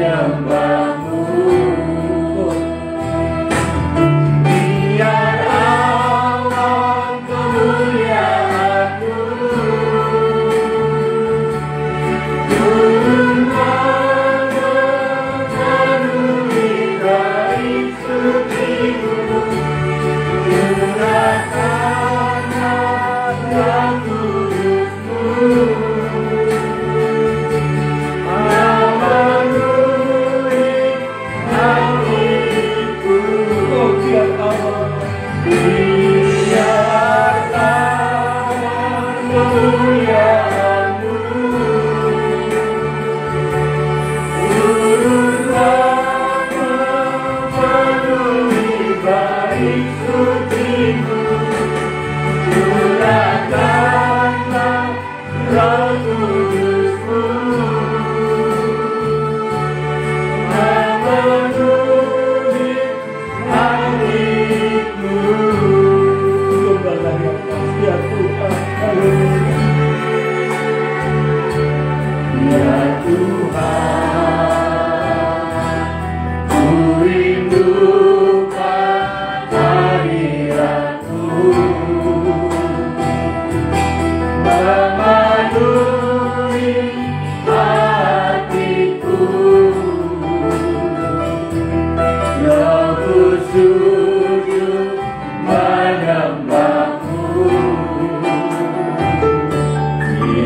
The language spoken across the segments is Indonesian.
menyembahmu. Biar awan kemuliaan-Mu turun memenuhi bait suci-Mu. Curahkanlah Roh Kudus-Mu memenuhi hatiku. Oh, biar awan kemuliaan-Mu turunlah memenuhi bait suci-Mu. Curahkanlah Roh Kudus-Mu memenuhi hatiku. Sembahlah yang pasti ya Tuhan. Haleluya. Ya Tuhan, ku rindukan hadirat-Mu memenuhi hatiku. Rohku sujud menyembah-Mu.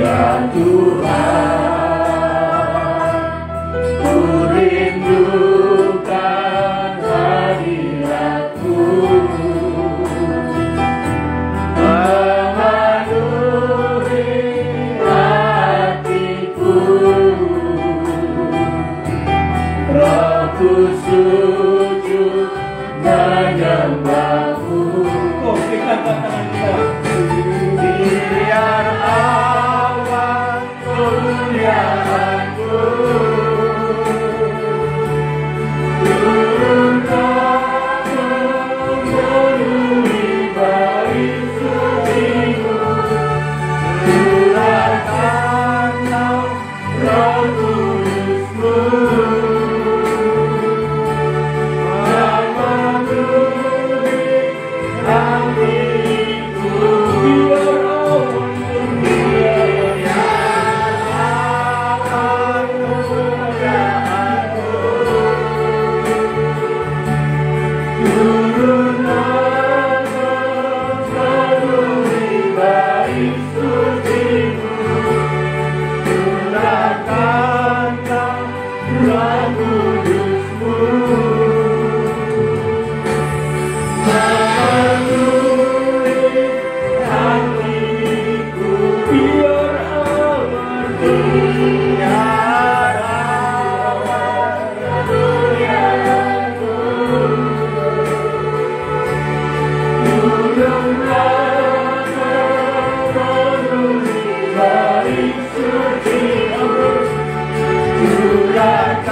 Ya Tuhan, ku rindukan hadirat-Mu memenuhi hatiku. Rohku sujud menyembah-Mu. Oh, biar awan kemuliaan-Mu turunlah memenuhi bait suci-Mu. Curahkanlah Roh Kudus-Mu memenuhi hatiku. Biar awan kemuliaan-Mu turunlah memenuhi bait suci-Mu. Curahkanlah Roh Kudus-Mu memenuhi hatiku. Biar awan kemuliaan-Mu turunlah memenuhi bait suci-Mu. Curahkanlah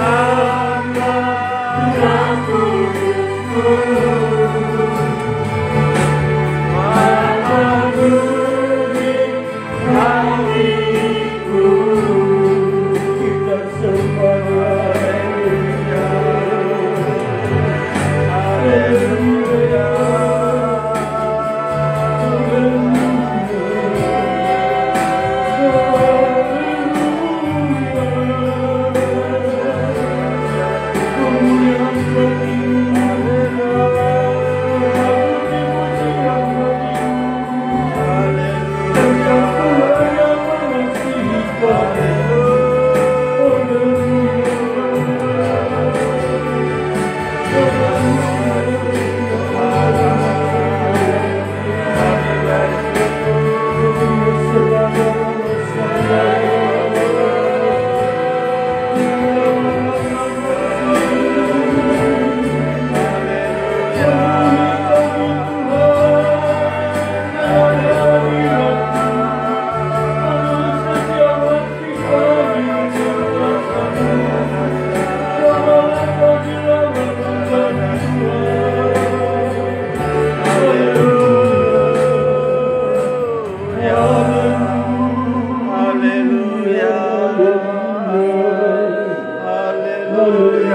Haleluya,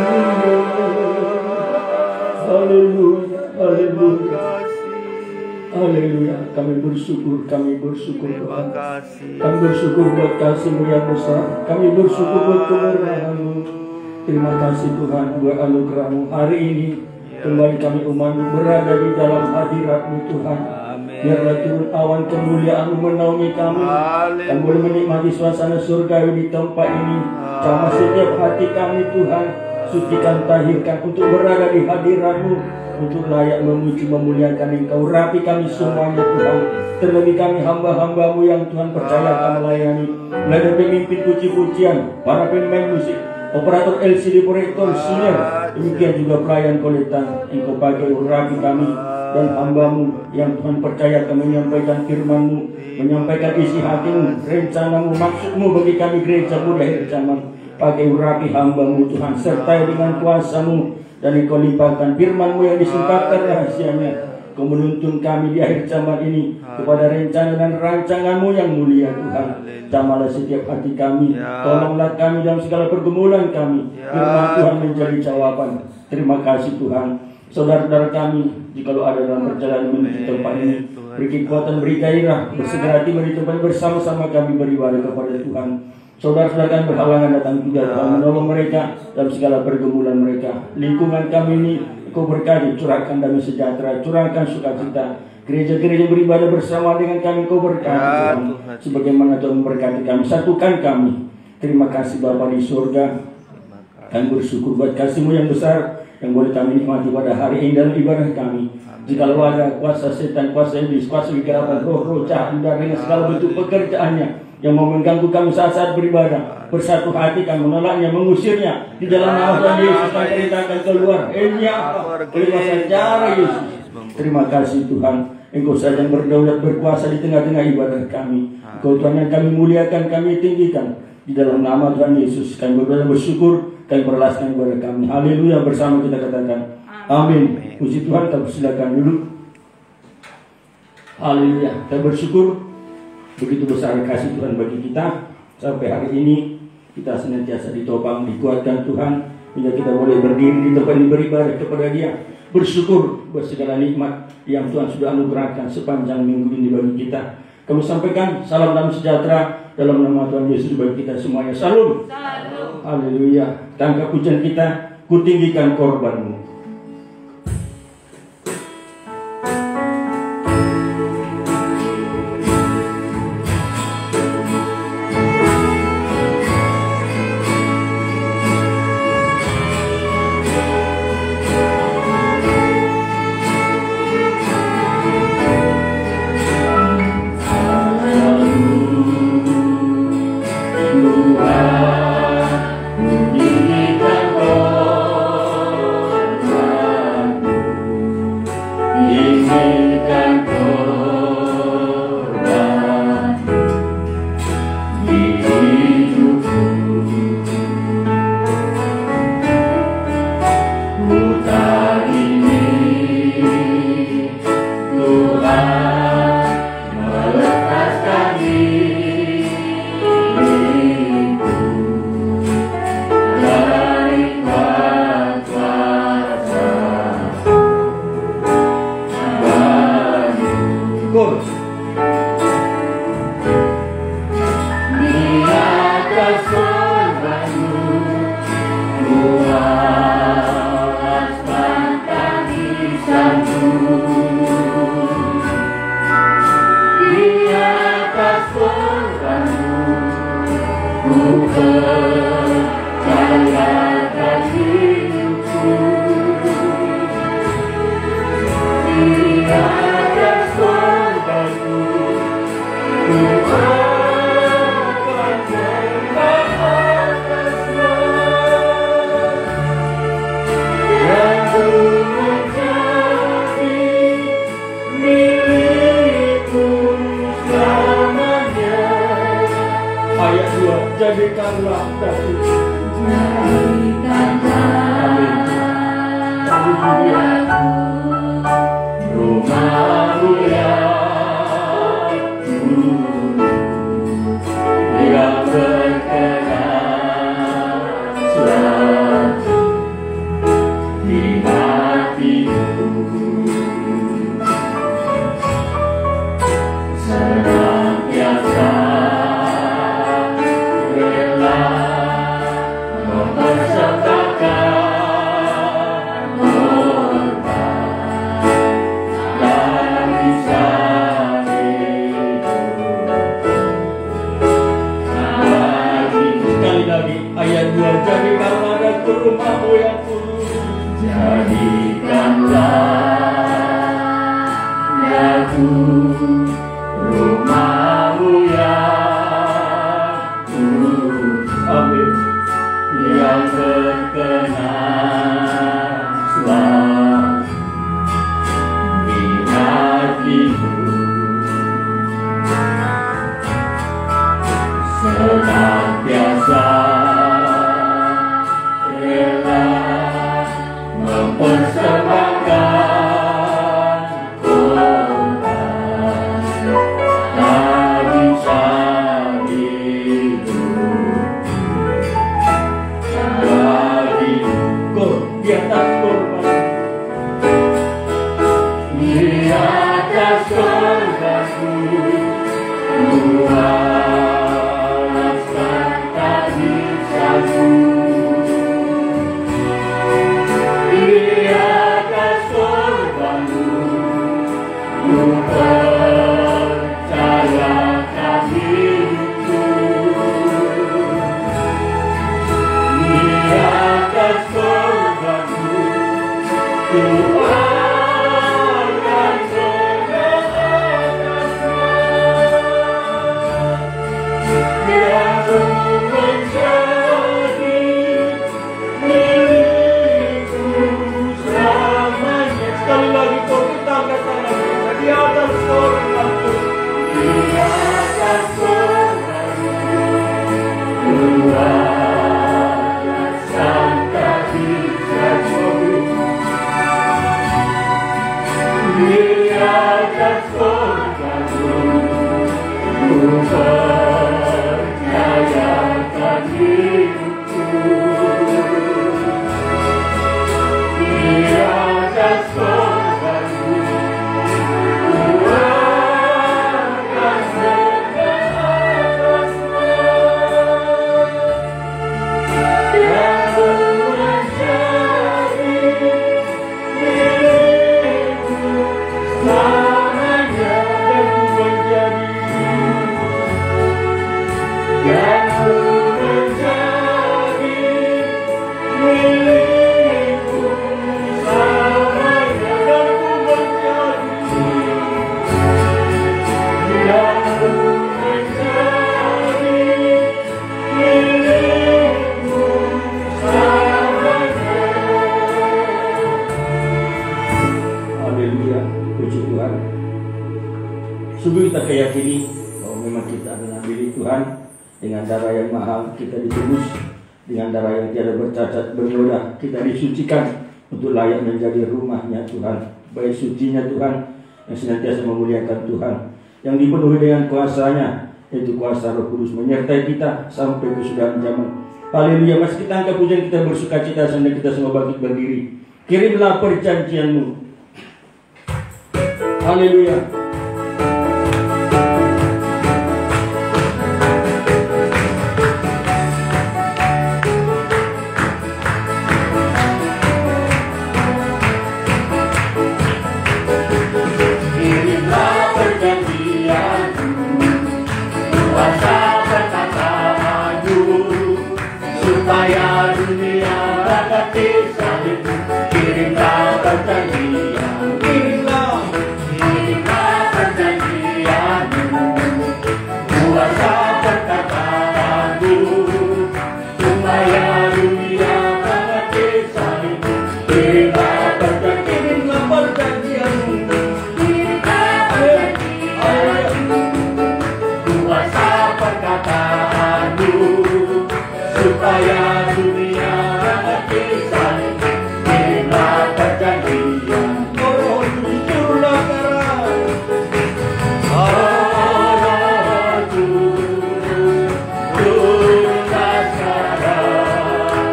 haleluya, kasih. haleluya. Kami bersyukur Terima Tuhan. kasih. Kami bersyukur buat kasih-Mu yang besar. Kami bersyukur buat kemurahan-Mu. Terima kasih Tuhan buat anugerah-Mu. Hari ini kembali kami umat-Mu berada di dalam hadirat-Mu Tuhan. Amin. Biarlah turun awan kemuliaan-Mu menaungi kami. Kami boleh menikmati suasana surgawi di tempat ini. Jamah setiap hati kami Tuhan. Sucikan, tahirkan untuk berada di hadirat-Mu, untuk layak memuji memuliakan Engkau. Rapi kami semuanya Tuhan. Terlebih kami hamba-hamba-Mu yang Tuhan percayakan melayani. Mulai dari pemimpin puji-pujian, para pemain musik, operator LCD proyektor, senior, demikian juga pelayan koletan. Engkau pakai rapi kami dan hamba-Mu yang Tuhan percayakan menyampaikan firman-Mu, menyampaikan isi hati-Mu, rencana-Mu, maksud-Mu bagi kami gereja-Mu di akhir zaman. Pakai urapi hamba-Mu Tuhan, sertai dengan kuasa-Mu, dan Engkau limpahkan firman-Mu yang disingkapkan rahasianya. Kau menuntun kami di akhir zaman ini kepada rencana dan rancangan-Mu yang mulia Tuhan. Jamahlah setiap hati kami, tolonglah kami dalam segala pergumulan kami. Firman Tuhan menjadi jawaban. Terima kasih Tuhan. Saudara-saudara kami, jikalau ada dalam perjalanan menuju tempat ini, beri kekuatan, beri gairah, bersegera tiba di tempat bersama-sama kami beribadah kepada Tuhan. Saudara-saudara kami berhalangan datang juga, Tuhan menolong mereka dalam segala pergumulan mereka. Lingkungan kami ini Engkau berkati, curahkan damai sejahtera, curahkan sukacita. Gereja-gereja beribadah bersama dengan kami Engkau berkati Tuhan. Sebagaimana Tuhan memberkati kami, satukan kami. Terima kasih Bapa di surga. Kami bersyukur buat kasih-Mu yang besar yang boleh kami nikmati pada hari ini dalam ibadah kami. Jikalau ada kuasa setan, kuasa iblis, kuasa kegelapan, roh-roh jahat dengan segala bentuk pekerjaannya yang mau mengganggu kami saat-saat beribadah, bersatu hati kami menolaknya, mengusirnya di dalam nama Tuhan Yesus. Kami perintahkan keluar. Terima secara Yesus. Terima kasih Tuhan. Engkau saja yang berdaulat berkuasa di tengah-tengah ibadah kami. Engkau Tuhan yang kami muliakan, kami tinggikan. Di dalam nama Tuhan Yesus kami bersyukur, kami berlaskan ibadah kami. Haleluya, bersama kita katakan amin. Puji Tuhan, kita persilakan dulu. Haleluya, kita bersyukur. Begitu besar kasih Tuhan bagi kita. Sampai hari ini kita senantiasa ditopang, dikuatkan Tuhan, hingga kita boleh berdiri di tempat ini beribadah kepada Dia. Bersyukur buat segala nikmat yang Tuhan sudah anugerahkan sepanjang minggu ini bagi kita. Kami sampaikan salam damai sejahtera dalam nama Tuhan Yesus bagi kita semuanya. Salam. Haleluya. Tangkap pujian kita, kutinggikan korban-Mu. Sungguh kita keyakini bahwa memang kita adalah milik Tuhan. Dengan darah yang mahal kita ditebus, dengan darah yang tiada bercacat bernoda kita disucikan untuk layak menjadi rumahnya Tuhan. Baik sucinya Tuhan yang senantiasa memuliakan Tuhan, yang dipenuhi dengan kuasanya, yaitu kuasa Roh Kudus menyertai kita sampai kesudahan zaman. Haleluya. Mas kita angkat pujian, kita bersuka cita sambil kita semua bangkit berdiri. Kirimlah perjanjianmu. Haleluya. Supaya dunia berkati salibmu, kirimlah perjanjian, kirimlah perjanjianmu, kuasa perkataanmu, supaya dunia berkati salibmu, kirimlah perjanjianmu, kuasa perkataanmu, supaya dunia mengerti salibmu, kirimlah perjanjian. Oh, turunlah sekarang. Oh, turunlah sekarang.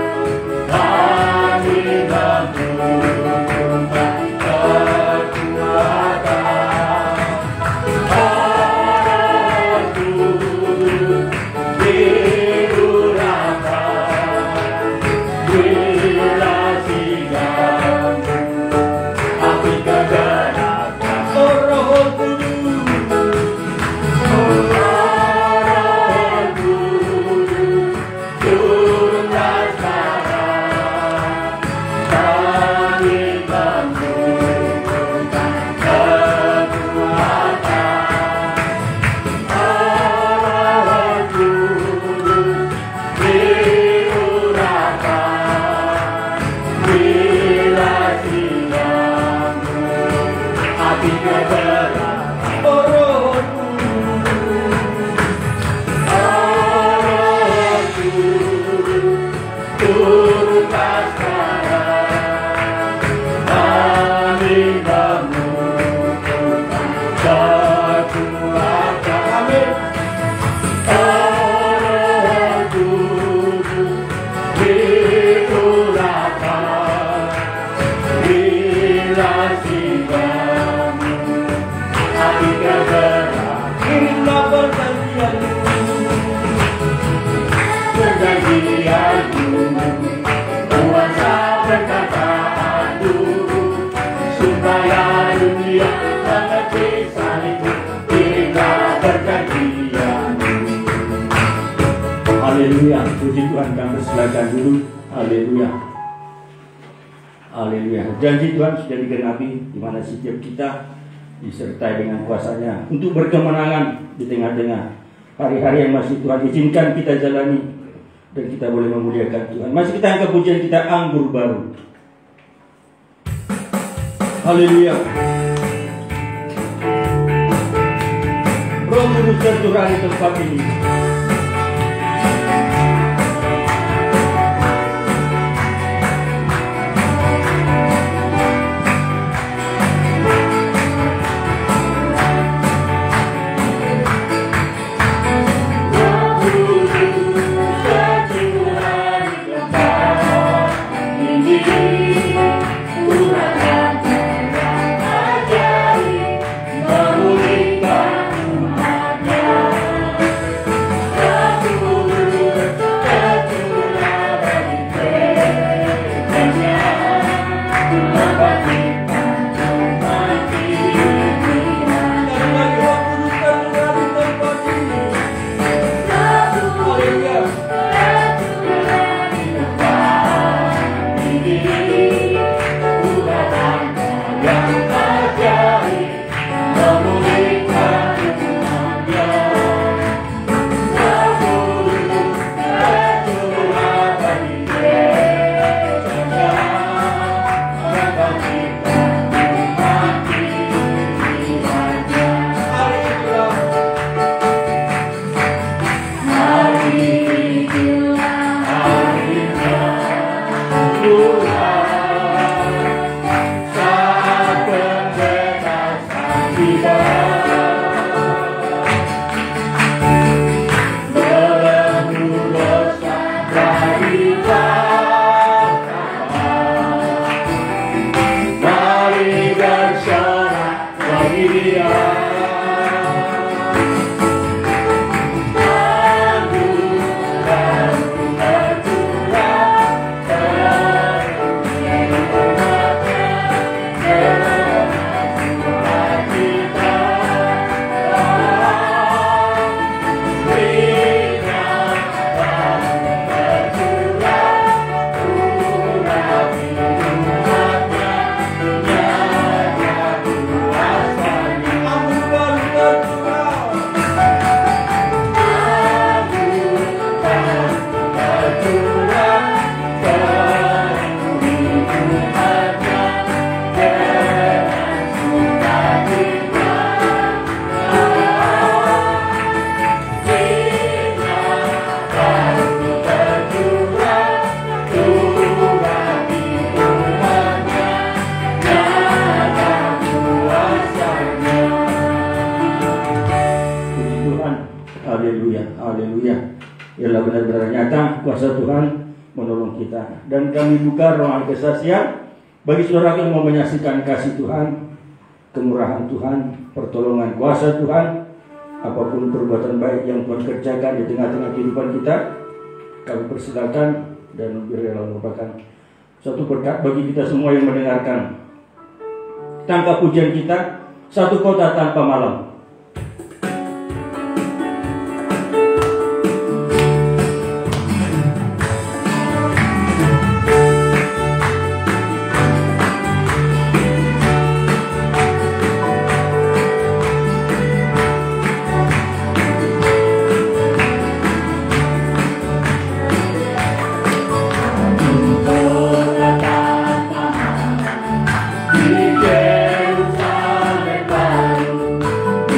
Kami membutuhkan kekuatan. Oh, turun Haleluya, puji Tuhan, kami silakan dulu. Haleluya. Haleluya. Janji Tuhan sudah digenapi, di mana setiap kita disertai dengan kuasa-Nya untuk berkemenangan di tengah-tengah hari-hari yang masih Tuhan izinkan kita jalani, dan kita boleh memuliakan Tuhan. Masih kita angkat pujian kita, Anggur Baru. Haleluya. Roh Kudus tercurah di tempat ini. Kuasa Tuhan menolong kita, dan kami buka ruangan kesaksian bagi saudara yang mau menyaksikan kasih Tuhan, kemurahan Tuhan, pertolongan kuasa Tuhan, apapun perbuatan baik yang Tuhan kerjakan di tengah-tengah kehidupan kita. Kami persilakan, dan biarlah merupakan suatu berkat bagi kita semua yang mendengarkan. Tangkap pujian kita, Satu Kota Tanpa Malam. Yerusalem baru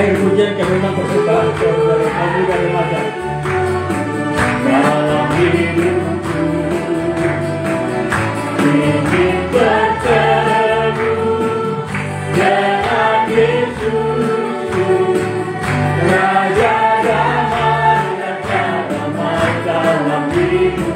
akhir pujian kami memang persembahan kepada pemuda remaja. Dalam hidupku ingin bertemu dengan Yesusku, Raja damai dan damai dalam hidupku.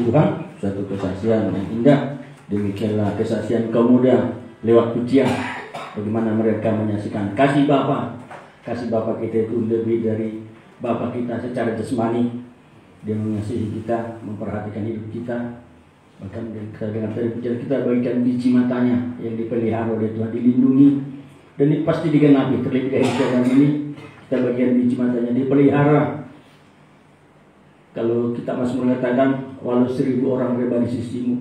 Tuhan, suatu kesaksian yang indah. Demikianlah kesaksian kaum muda lewat pujian, bagaimana mereka menyaksikan kasih Bapa. Kasih Bapa kita itu lebih dari Bapa kita secara jasmani. Dia mengasihi kita, memperhatikan hidup kita. Bahkan dengan pujian kita bagikan biji matanya yang dipelihara oleh Tuhan, dilindungi. Dan ini pasti digenapi. Terlebih dari zaman ini, kita bagian biji matanya dipelihara. Kalau kita masih mengatakan, walau 1000 orang reba di sisimu,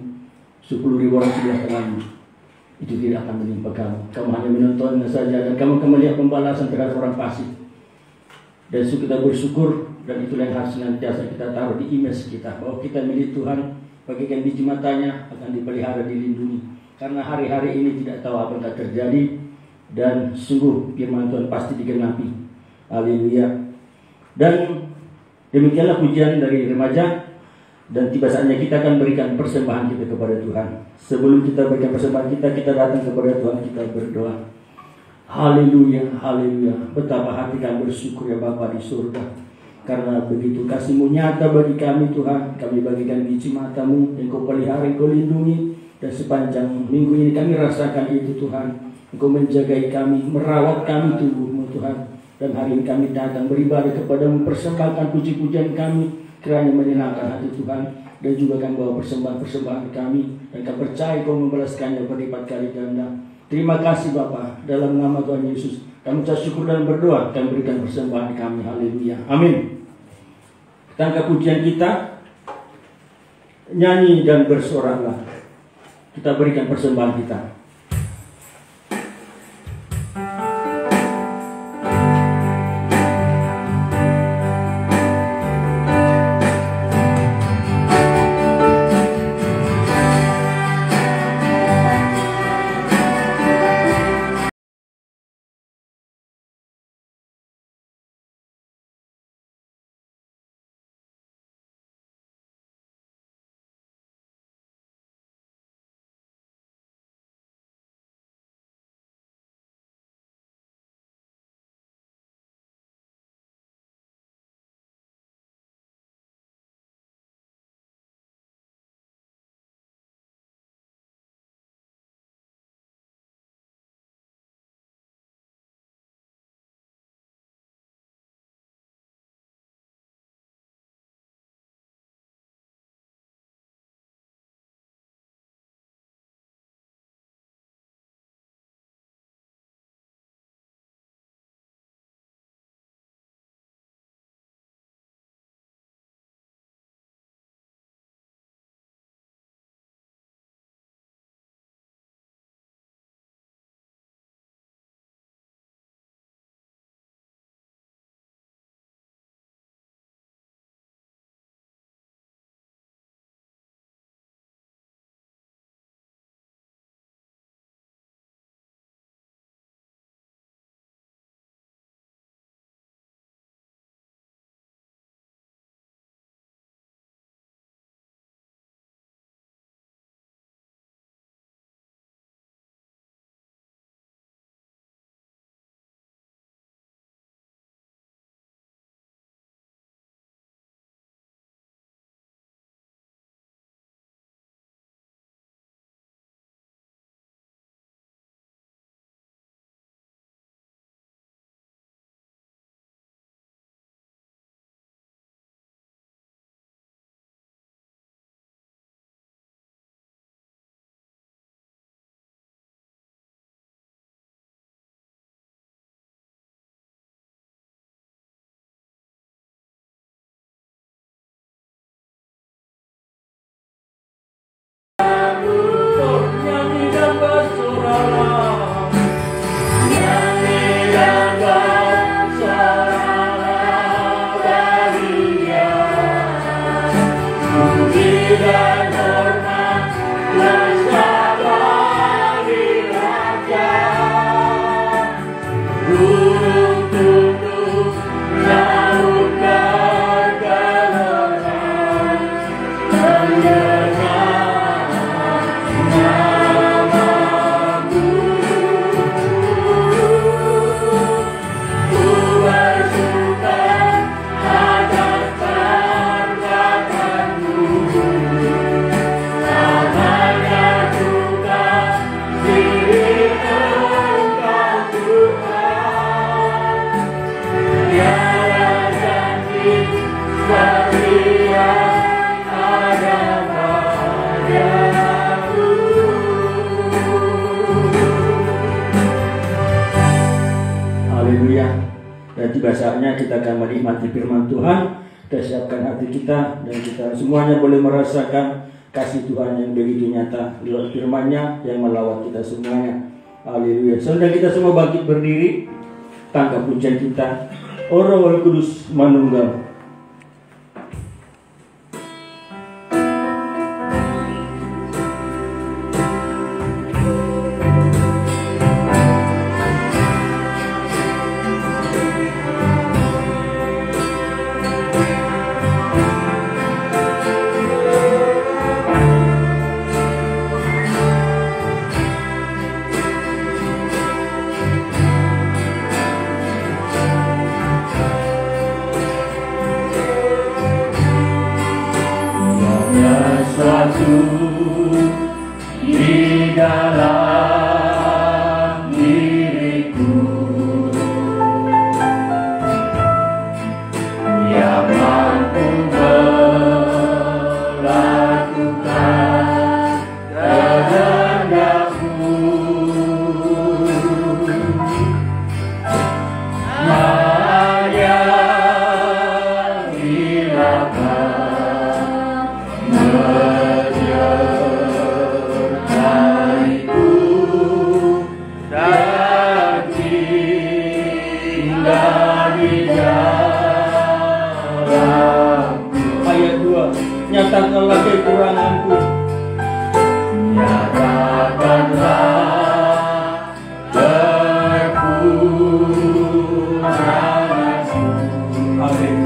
10.000 orang sebelah tanganmu, itu tidak akan menimpa kamu. Kamu hanya menontonnya saja, dan kamu akan melihat pembalasan terhadap orang fasik. Dan kita bersyukur, dan itulah yang harus senantiasa kita taruh di image kita, bahwa kita milik Tuhan, bagikan biji matanya akan dipelihara, dilindungi. Karena hari-hari ini tidak tahu apa yang akan terjadi, dan sungguh firman Tuhan pasti digenapi. Haleluya. Dan demikianlah pujian dari remaja. Dan tiba saatnya kita akan berikan persembahan kita kepada Tuhan. Sebelum kita berikan persembahan kita datang kepada Tuhan, kita berdoa. Haleluya, haleluya. Betapa hati kami bersyukur ya Bapa di surga. Karena begitu kasih-Mu nyata bagi kami Tuhan. Kami bagikan biji mata-Mu, Engkau pelihara, Engkau lindungi. Dan sepanjang minggu ini kami rasakan itu Tuhan. Engkau menjagai kami, merawat kami tubuh-Mu Tuhan. Dan hari ini kami datang beribadah kepada-Mu, persembahkan puji-pujian kami, kiranya menyenangkan hati Tuhan. Dan juga kami bawa persembahan-persembahan kami, dan kami percaya Kau membalaskannya berlipat kali ganda. Terima kasih Bapa, dalam nama Tuhan Yesus kami ucap syukur dan berdoa, kami berikan persembahan kami. Haleluya, amin. Kita angkat pujian kita, nyanyi dan bersoraklah. Kita berikan persembahan kita. Haleluya. Dan tiba saatnya kita akan menikmati firman Tuhan. Kita siapkan hati kita dan kita semuanya boleh merasakan kasih Tuhan yang begitu nyata lewat firman-Nya yang melawat kita semuanya. Haleluya. Saudara kita semua bangkit berdiri, tangkap pujian kita. Oh Roh Kudus Manunggal. Di dalam diriku yang mampu melakukan kehendak-Mu. Hanya Ayat 2, nyatakanlah kekuranganku. Nyatakanlah kekuranganku. Amin.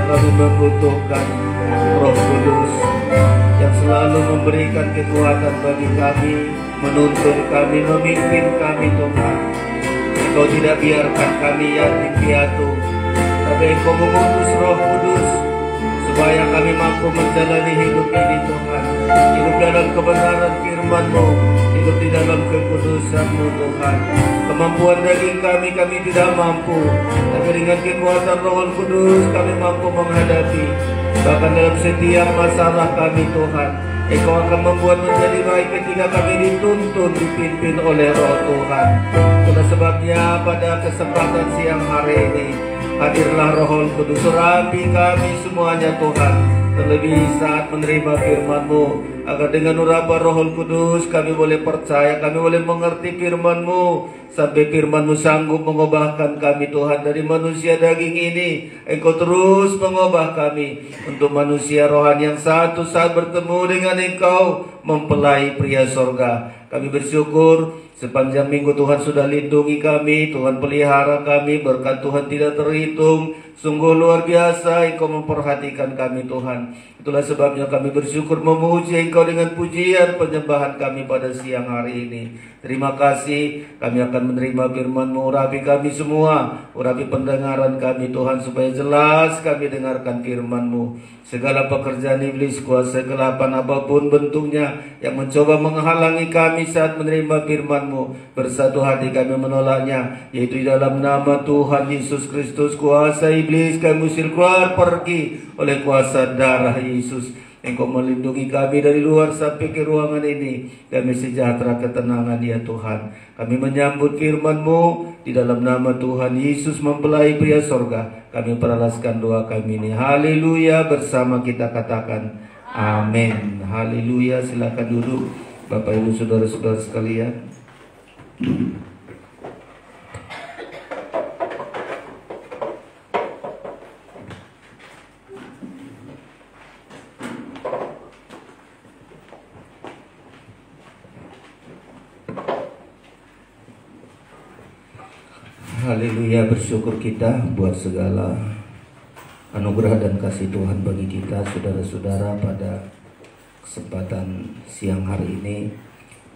Kami membutuhkan Roh Kudus yang selalu memberikan kekuatan bagi kami, menuntun kami, memimpin kami Tuhan. Engkau tidak biarkan kami yatim piatu, tapi Engkau mengutus Roh Kudus supaya kami mampu menjalani hidup ini Tuhan. Hidup dalam kebenaran firman-Mu, hidup di dalam kekudusan-Mu Tuhan. Kemampuan daging kami tidak mampu, tapi dengan kekuatan Roh Kudus kami mampu menghadapi. Bahkan dalam setiap masalah kami Tuhan, Engkau akan membuat menjadi baik ketika kami dituntun, dipimpin oleh Roh Tuhan. Itulah sebabnya pada kesempatan siang hari ini, hadirlah Roh Kudus, surapi kami semuanya Tuhan. terlebih saat menerima firman-Mu, agar dengan urapan Roh Kudus kami boleh percaya, kami boleh mengerti firman-Mu, sampai firman-Mu sanggup mengubahkan kami Tuhan. Dari manusia daging ini Engkau terus mengubah kami untuk manusia rohani yang satu saat bertemu dengan Engkau mempelai pria sorga. Kami bersyukur sepanjang minggu Tuhan sudah lindungi kami, Tuhan pelihara kami, berkat Tuhan tidak terhitung. Sungguh luar biasa Engkau memperhatikan kami Tuhan. Itulah sebabnya kami bersyukur memuji Engkau dengan pujian penyembahan kami pada siang hari ini. Terima kasih, kami akan menerima firman-Mu. Urapi kami semua, urapi pendengaran kami Tuhan, supaya jelas kami dengarkan firman-Mu. Segala pekerjaan iblis, kuasa kegelapan apapun bentuknya yang mencoba menghalangi kami saat menerima firman-Mu, bersatu hati kami menolaknya, yaitu di dalam nama Tuhan Yesus Kristus. Kuasa iblis kami usir keluar pergi oleh kuasa darah Yesus. Engkau melindungi kami dari luar sampai ke ruangan ini. Kami sejahtera ketenangan ya Tuhan. Kami menyambut firman-Mu di dalam nama Tuhan Yesus mempelai pria sorga. Kami peralaskan doa kami ini. Haleluya, bersama kita katakan amin. Haleluya, silakan duduk Bapak Ibu saudara-saudara sekalian. Haleluya, bersyukur kita buat segala anugerah dan kasih Tuhan bagi kita saudara-saudara. Pada kesempatan siang hari ini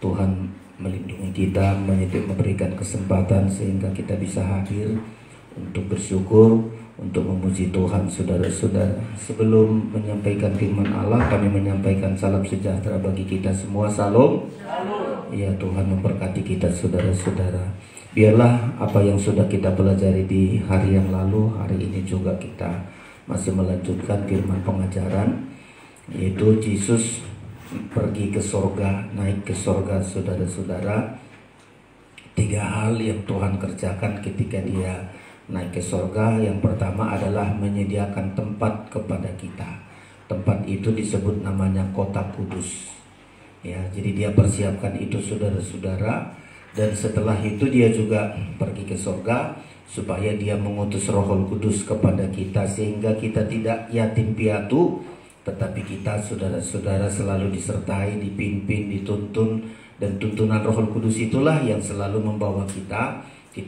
Tuhan melindungi kita, memberikan kesempatan sehingga kita bisa hadir untuk bersyukur, untuk memuji Tuhan saudara-saudara. Sebelum menyampaikan firman Allah, kami menyampaikan salam sejahtera bagi kita semua. Salam. Ya, Tuhan memberkati kita saudara-saudara. Biarlah apa yang sudah kita pelajari di hari yang lalu, hari ini juga kita masih melanjutkan firman pengajaran, yaitu Yesus pergi ke sorga, naik ke sorga saudara-saudara. 3 hal yang Tuhan kerjakan ketika dia naik ke sorga. Yang pertama adalah menyediakan tempat kepada kita. Tempat itu disebut namanya kota kudus. Ya, jadi dia persiapkan itu saudara-saudara. Dan setelah itu dia juga pergi ke sorga supaya dia mengutus Roh Kudus kepada kita, sehingga kita tidak yatim piatu, tetapi kita saudara-saudara selalu disertai, dipimpin, dituntun. Dan tuntunan Roh Kudus itulah yang selalu membawa kita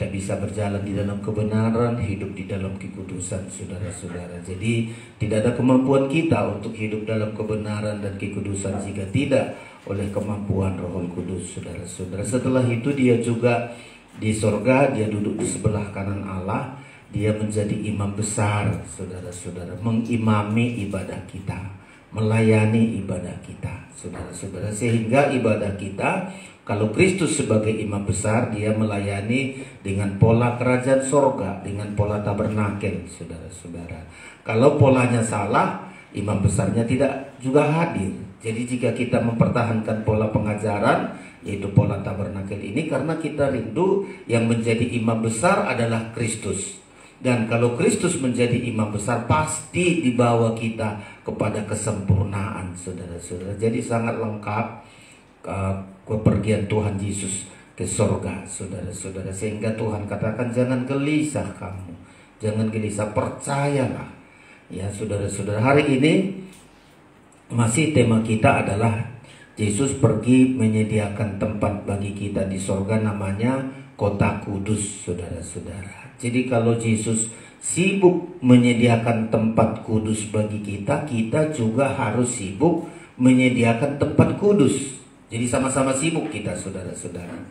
bisa berjalan di dalam kebenaran, hidup di dalam kekudusan saudara-saudara. Jadi tidak ada kemampuan kita untuk hidup dalam kebenaran dan kekudusan jika tidak oleh kemampuan Roh Kudus saudara-saudara. Setelah itu dia juga di sorga, dia duduk di sebelah kanan Allah. Dia menjadi imam besar saudara-saudara, mengimami ibadah kita, melayani ibadah kita saudara-saudara. Sehingga ibadah kita, kalau Kristus sebagai imam besar, dia melayani dengan pola kerajaan sorga, dengan pola tabernakel saudara-saudara. Kalau polanya salah, imam besarnya tidak juga hadir. Jadi jika kita mempertahankan pola pengajaran, yaitu pola tabernakel ini, karena kita rindu yang menjadi imam besar adalah Kristus. Dan kalau Kristus menjadi imam besar, pasti dibawa kita kepada kesempurnaan saudara-saudara. Jadi sangat lengkap kepergian Tuhan Yesus ke sorga saudara-saudara. Sehingga Tuhan katakan jangan gelisah kamu, jangan gelisah, percayalah. Ya saudara-saudara, hari ini masih tema kita adalah Yesus pergi menyediakan tempat bagi kita di sorga, namanya kota kudus saudara-saudara. Jadi kalau Yesus sibuk menyediakan tempat kudus bagi kita, kita juga harus sibuk menyediakan tempat kudus. Jadi sama-sama sibuk kita saudara-saudara.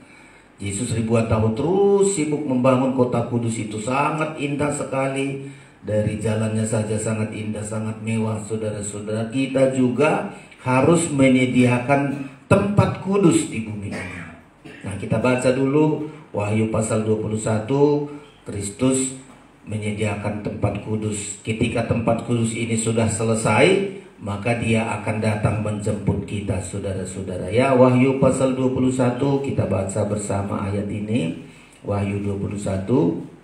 Yesus ribuan tahun terus sibuk membangun kota kudus itu, sangat indah sekali. Dari jalannya saja sangat indah, sangat mewah saudara-saudara. Kita juga harus menyediakan tempat kudus di bumi ini. Nah, kita baca dulu Wahyu pasal 21. Kristus menyediakan tempat kudus. Ketika tempat kudus ini sudah selesai, maka dia akan datang menjemput kita saudara-saudara. Ya, Wahyu pasal 21, kita baca bersama ayat ini. Wahyu 21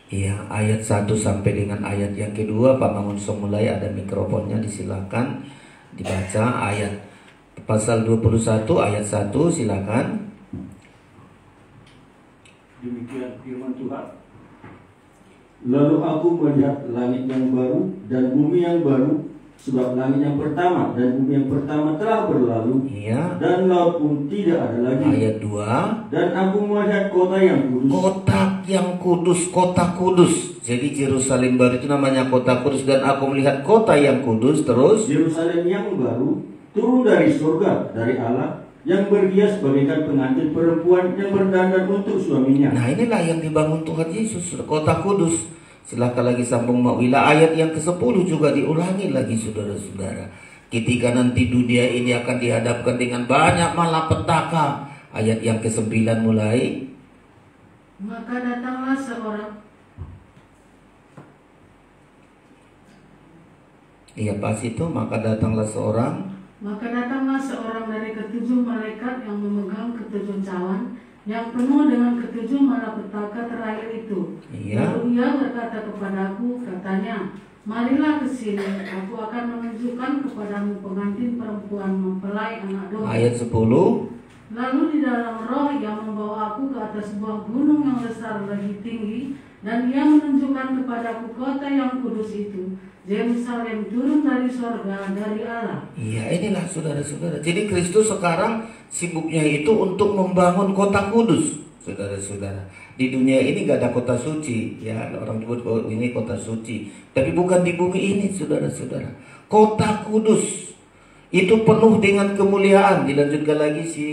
Iya, ayat 1 sampai dengan ayat yang kedua. Pak Mangunso mulai, ada mikrofonnya, disilakan dibaca ayat pasal 21 ayat 1, silakan. Demikian firman Tuhan. Lalu aku melihat langit yang baru dan bumi yang baru, sebab langit yang pertama dan bumi yang pertama telah berlalu, Iya. dan laut pun tidak ada lagi. Ayat 2. Dan aku melihat kota yang kudus. Kota yang kudus, kota kudus. Jadi Yerusalem baru itu namanya kota kudus. Dan aku melihat kota yang kudus. Terus Yerusalem yang baru turun dari surga, dari Allah, yang berhias bagaikan pengantin perempuan yang berdandan untuk suaminya. nah inilah yang dibangun Tuhan Yesus, kota kudus. Silakan lagi sambung Mak Wila. Ayat yang ke-10 juga diulangi lagi, saudara-saudara. Ketika nanti dunia ini akan dihadapkan dengan banyak malapetaka. Ayat yang ke-9 mulai. Maka datanglah seorang. Iya pas itu, maka datanglah seorang. Maka datanglah seorang dari ketujuh malaikat yang memegang ketujuh cawan, yang penuh dengan ketujuh malapetaka terakhir itu. Iya. Lalu ia berkata kepadaku, katanya, marilah ke sini, aku akan menunjukkan kepadamu pengantin perempuan mempelai anak domba. Ayat 10. Lalu di dalam roh ia membawa aku ke atas sebuah gunung yang besar lagi tinggi, dan ia menunjukkan kepadaku kota yang kudus itu, Yerusalem turun dari sorga, dari Allah. Iya, inilah saudara-saudara. Jadi Kristus sekarang sibuknya itu untuk membangun kota kudus, saudara-saudara. Di dunia ini gak ada kota suci, ya orang sebut ini kota suci, tapi bukan di bumi ini, saudara-saudara. Kota kudus itu penuh dengan kemuliaan. Dilanjutkan lagi si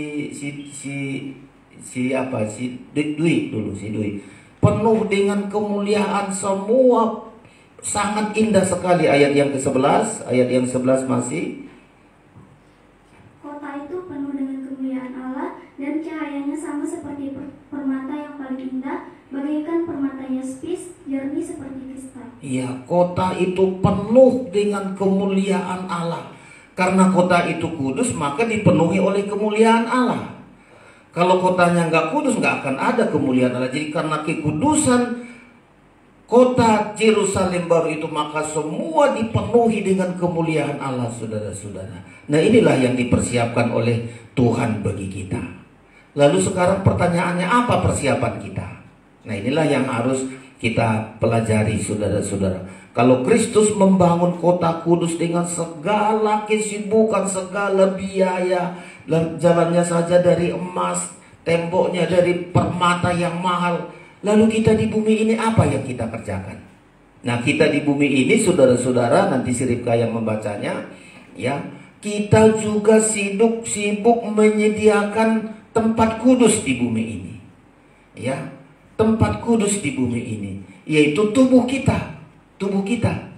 Dwi. Penuh dengan kemuliaan semua. Sangat indah sekali. Ayat yang ke-11. Ayat yang 11 masih. Kota itu penuh dengan kemuliaan Allah, dan cahayanya sama seperti permata yang paling indah, bagaikan permata yaspis, jernih seperti kristal. Iya, kota itu penuh dengan kemuliaan Allah. Karena kota itu kudus, maka dipenuhi oleh kemuliaan Allah. Kalau kotanya nggak kudus, nggak akan ada kemuliaan Allah. Jadi karena kekudusan kota Yerusalem baru itu, maka semua dipenuhi dengan kemuliaan Allah, saudara-saudara. Nah inilah yang dipersiapkan oleh Tuhan bagi kita. Lalu sekarang pertanyaannya, apa persiapan kita? Nah inilah yang harus kita pelajari, saudara-saudara. Kalau Kristus membangun kota kudus dengan segala kesibukan, segala biaya, jalannya saja dari emas, temboknya dari permata yang mahal, lalu kita di bumi ini apa yang kita kerjakan? Nah kita di bumi ini, saudara-saudara, nanti si Ripka yang membacanya, ya, kita juga sibuk menyediakan tempat kudus di bumi ini, ya, tempat kudus di bumi ini, yaitu tubuh kita,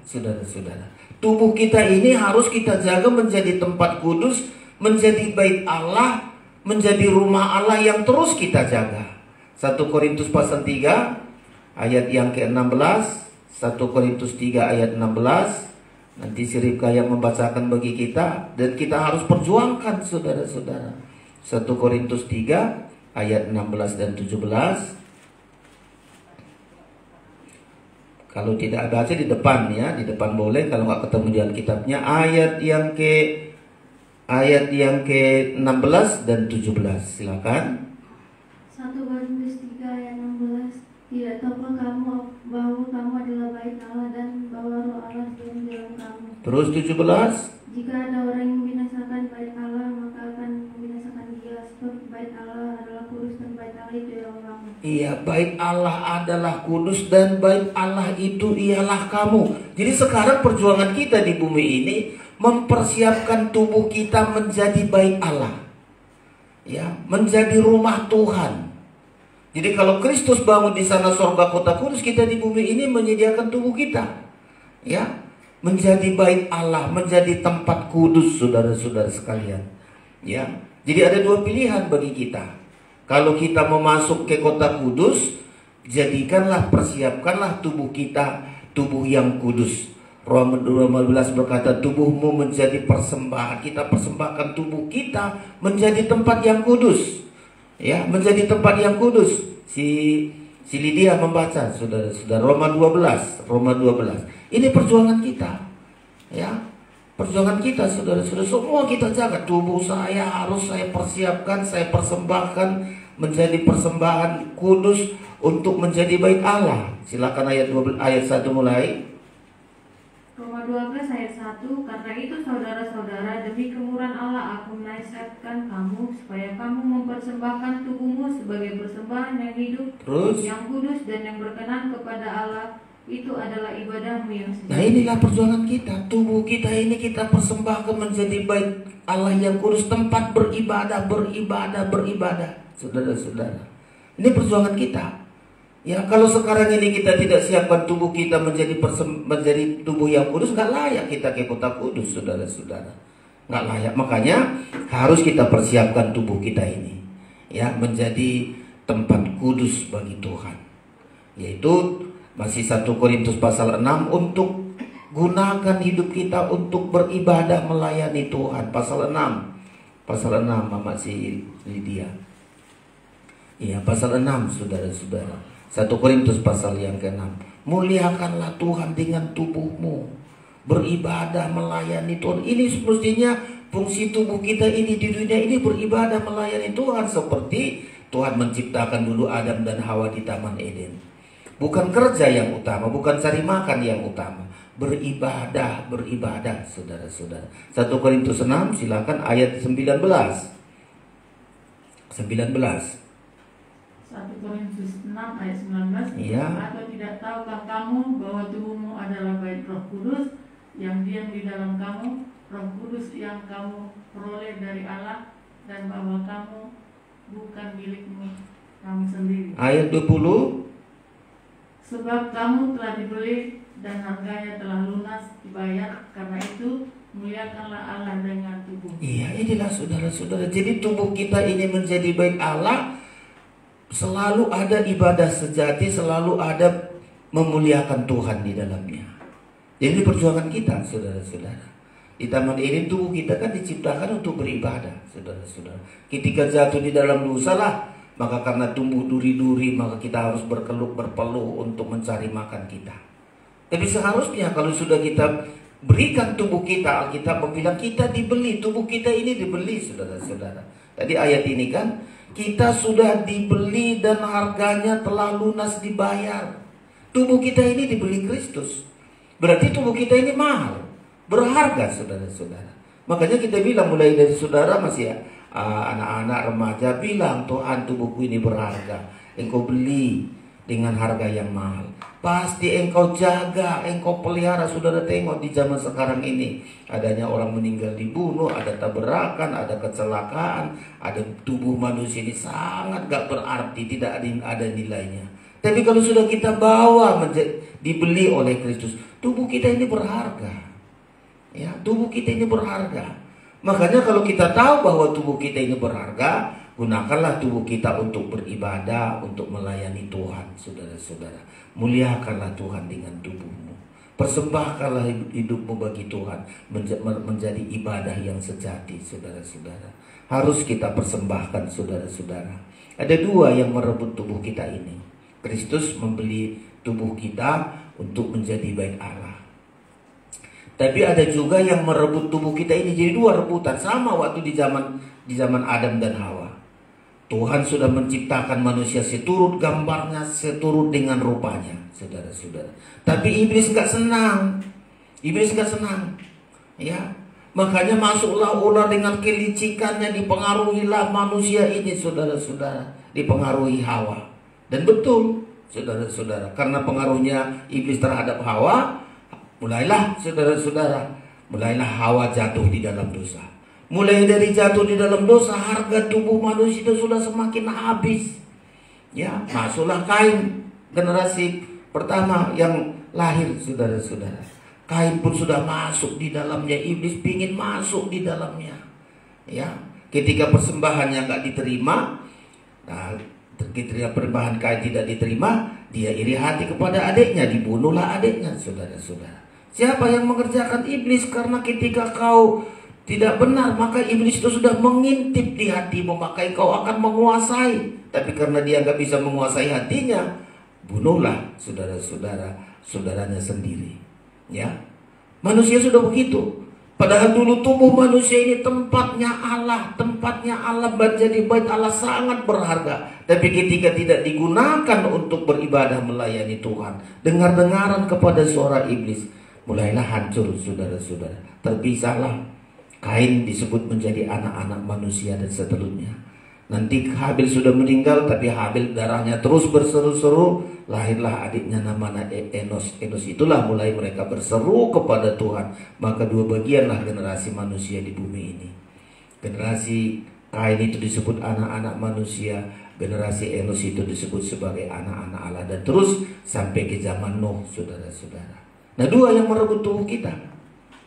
saudara-saudara. Tubuh kita ini harus kita jaga menjadi tempat kudus, menjadi bait Allah, menjadi rumah Allah yang terus kita jaga. 1 Korintus pasal 3 ayat yang ke-16. 1 Korintus 3 ayat 16. Nanti si Ripka yang membacakan bagi kita, dan kita harus perjuangkan, saudara-saudara. 1 Korintus 3 ayat 16 dan 17. Kalau tidak baca di depan, ya, di depan boleh. Kalau nggak ketemu di Alkitabnya, ayat yang ke-16 dan 17. Silakan. 1 Korintus 3 ayat 16. Tidak tahukah kamu bahwa kamu adalah bait Allah, dan bahwa roh Allah diam di dalam kamu? Terus 17. Jika ada orang yang membinasakan bait Allah, maka akan membinasakan dia, sebab bait Allah adalah kudus, dan bait Allah itu ialah kamu. Iya, bait Allah adalah kudus, dan bait Allah itu ialah kamu. Jadi sekarang perjuangan kita di bumi ini mempersiapkan tubuh kita menjadi bait Allah, ya, menjadi rumah Tuhan. Jadi kalau Kristus bangun di sana surga kota kudus, kita di bumi ini menyediakan tubuh kita, ya, menjadi bait Allah, menjadi tempat kudus, saudara-saudara sekalian, ya. Jadi ada dua pilihan bagi kita. Kalau kita mau masuk ke kota kudus, jadikanlah, persiapkanlah tubuh kita, tubuh yang kudus. Roma 12 berkata, tubuhmu menjadi persembahan. Kita persembahkan tubuh kita menjadi tempat yang kudus, ya, menjadi tempat yang kudus. Si Si Lydia membaca, saudara-saudara, Roma 12. Ini perjuangan kita, ya, perjuangan kita, saudara-saudara. Semua kita jaga. Tubuh saya harus saya persiapkan, saya persembahkan menjadi persembahan kudus untuk menjadi bait Allah. Silakan ayat 1 mulai. Roma 12 ayat 1, karena itu saudara-saudara, demi kemurahan Allah aku menasihatkan kamu supaya kamu mempersembahkan tubuhmu sebagai persembahan yang hidup, Terus? yang kudus dan yang berkenan kepada Allah. Itu adalah ibadahmu yang sejati. Nah, inilah perjuangan kita. Tubuh kita ini kita persembahkan menjadi bait Allah yang kudus, tempat beribadah. Saudara-saudara, ini perjuangan kita. Ya, kalau sekarang ini kita tidak siapkan tubuh kita menjadi tubuh yang kudus, nggak layak kita ke kota kudus, saudara-saudara. Nggak layak. Makanya harus kita persiapkan tubuh kita ini, ya, menjadi tempat kudus bagi Tuhan. Yaitu masih 1 Korintus pasal 6, untuk gunakan hidup kita untuk beribadah melayani Tuhan. Pasal 6 Mama si Lydia. Iya, pasal 6, saudara-saudara. 1 Korintus pasal yang ke-6. Muliakanlah Tuhan dengan tubuhmu, beribadah melayani Tuhan. Ini semestinya fungsi tubuh kita ini di dunia ini, beribadah melayani Tuhan. Seperti Tuhan menciptakan dulu Adam dan Hawa di Taman Eden. Bukan kerja yang utama, bukan cari makan yang utama. Beribadah, saudara-saudara. 1 Korintus 6, silakan ayat 19. 1 Korintus 6 ayat 19. Iya. Atau tidak tahukah kamu bahwa tubuhmu adalah bait Roh Kudus yang diam di dalam kamu, Roh Kudus yang kamu peroleh dari Allah, dan bahwa kamu bukan milikmu kamu sendiri. Ayat 20. Sebab kamu telah dibeli dan harganya telah lunas dibayar, karena itu muliakanlah Allah dengan tubuh. Iya, inilah saudara-saudara. Jadi tubuh kita ini menjadi bait Allah, selalu ada ibadah sejati, selalu ada memuliakan Tuhan di dalamnya. Jadi perjuangan kita, saudara-saudara. Di Taman Eden tubuh kita kan diciptakan untuk beribadah, saudara-saudara. Ketika jatuh di dalam dosa lah, maka karena tumbuh duri-duri, maka kita harus berpeluh untuk mencari makan kita. Tapi seharusnya kalau sudah kita berikan tubuh kita, Alkitab bilang kita dibeli, tubuh kita ini dibeli, saudara-saudara. Tadi ayat ini kan, kita sudah dibeli dan harganya telah lunas dibayar. Tubuh kita ini dibeli Kristus. Berarti tubuh kita ini mahal, berharga, saudara-saudara. Makanya kita bilang mulai dari saudara masih anak-anak remaja bilang, Tuhan, tubuhku ini berharga. Engkau beli dengan harga yang mahal. Pasti engkau jaga, engkau pelihara. Saudara tengok di zaman sekarang ini, adanya orang meninggal dibunuh, ada tabrakan, ada kecelakaan, ada tubuh manusia ini sangat gak berarti, tidak ada nilainya. Tapi kalau sudah kita bawa dibeli oleh Kristus, tubuh kita ini berharga. Ya, tubuh kita ini berharga. Makanya kalau kita tahu bahwa tubuh kita ini berharga, gunakanlah tubuh kita untuk beribadah, untuk melayani Tuhan, saudara-saudara. Muliakanlah Tuhan dengan tubuhmu. Persembahkanlah hidupmu bagi Tuhan, menjadi ibadah yang sejati, saudara-saudara. Harus kita persembahkan, saudara-saudara. Ada dua yang merebut tubuh kita ini. Kristus membeli tubuh kita untuk menjadi bait Allah. Tapi ada juga yang merebut tubuh kita ini. Jadi dua rebutan, sama waktu di zaman Adam dan Hawa. Tuhan sudah menciptakan manusia seturut gambarnya, seturut dengan rupanya, saudara-saudara. Tapi iblis nggak senang. Iblis nggak senang. Ya, makanya masuklah ular dengan kelicikannya, dipengaruhilah manusia ini, saudara-saudara, dipengaruhi Hawa. Dan betul, saudara-saudara, karena pengaruhnya iblis terhadap Hawa, mulailah saudara-saudara, mulailah Hawa jatuh di dalam dosa. Mulai dari jatuh di dalam dosa, harga tubuh manusia itu sudah semakin habis. Ya, masuklah Kain, generasi pertama yang lahir, saudara-saudara. Kain pun sudah masuk di dalamnya, iblis pingin masuk di dalamnya. Ya, ketika persembahannya nggak diterima, nah, ketika persembahan Kain tidak diterima, dia iri hati kepada adiknya, dibunuhlah adiknya, saudara-saudara. Siapa yang mengerjakan? Iblis. Karena ketika kau tidak benar, maka iblis itu sudah mengintip di hatimu, maka kau akan menguasai. Tapi karena dia nggak bisa menguasai hatinya, bunuhlah saudaranya sendiri. Ya, manusia sudah begitu. Padahal dulu tubuh manusia ini tempatnya Allah menjadi bait Allah, sangat berharga. Tapi ketika tidak digunakan untuk beribadah melayani Tuhan, dengar-dengaran kepada suara iblis, mulailah hancur saudara-saudara. Terpisahlah. Kain disebut menjadi anak-anak manusia dan seterusnya. Nanti Habil sudah meninggal, tapi Habil darahnya terus berseru-seru, lahirlah adiknya namanya Enos. Enos itulah mulai mereka berseru kepada Tuhan. Maka dua bagianlah generasi manusia di bumi ini. Generasi Kain itu disebut anak-anak manusia, generasi Enos itu disebut sebagai anak-anak Allah, dan terus sampai ke zaman Nuh, saudara-saudara. Nah, dua yang merebut tubuh kita.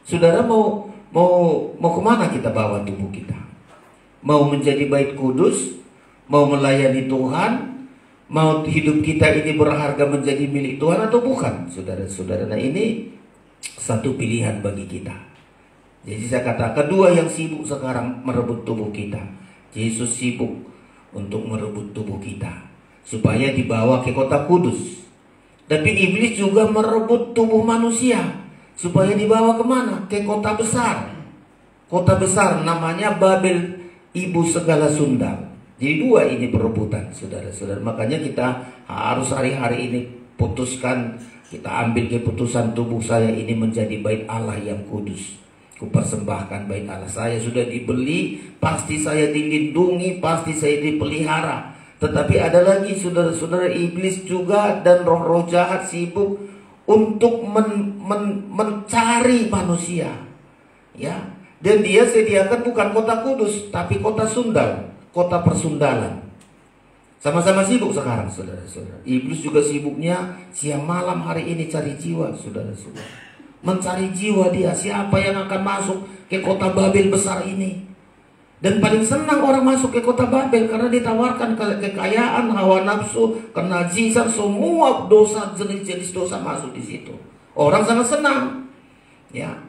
Saudara mau kemana kita bawa tubuh kita? Mau menjadi bait kudus, mau melayani Tuhan, mau hidup kita ini berharga menjadi milik Tuhan atau bukan, saudara-saudara? Nah, ini satu pilihan bagi kita. Jadi saya katakan dua yang sibuk sekarang merebut tubuh kita. Yesus sibuk untuk merebut tubuh kita supaya dibawa ke kota kudus. Tapi iblis juga merebut tubuh manusia supaya dibawa kemana? Ke kota besar. Kota besar namanya Babel, ibu segala sundal. Jadi dua ini perebutan, saudara-saudara. Makanya kita harus hari-hari ini putuskan, kita ambil keputusan tubuh saya ini menjadi bait Allah yang kudus. Kupersembahkan bait Allah. Saya sudah dibeli, pasti saya dilindungi, pasti saya dipelihara. Tetapi ada lagi saudara-saudara, iblis juga dan roh-roh jahat sibuk untuk mencari manusia. Ya. Dan dia sediakan bukan kota kudus, tapi kota sundal, kota persundalan. Sama-sama sibuk sekarang, saudara-saudara. Iblis juga sibuknya siang malam hari ini cari jiwa, saudara-saudara. Mencari jiwa dia, siapa yang akan masuk ke kota Babel besar ini. Dan paling senang orang masuk ke kota Babel karena ditawarkan kekayaan, hawa nafsu, kenajisan, semua dosa, jenis-jenis dosa masuk di situ. Orang sangat senang. Ya.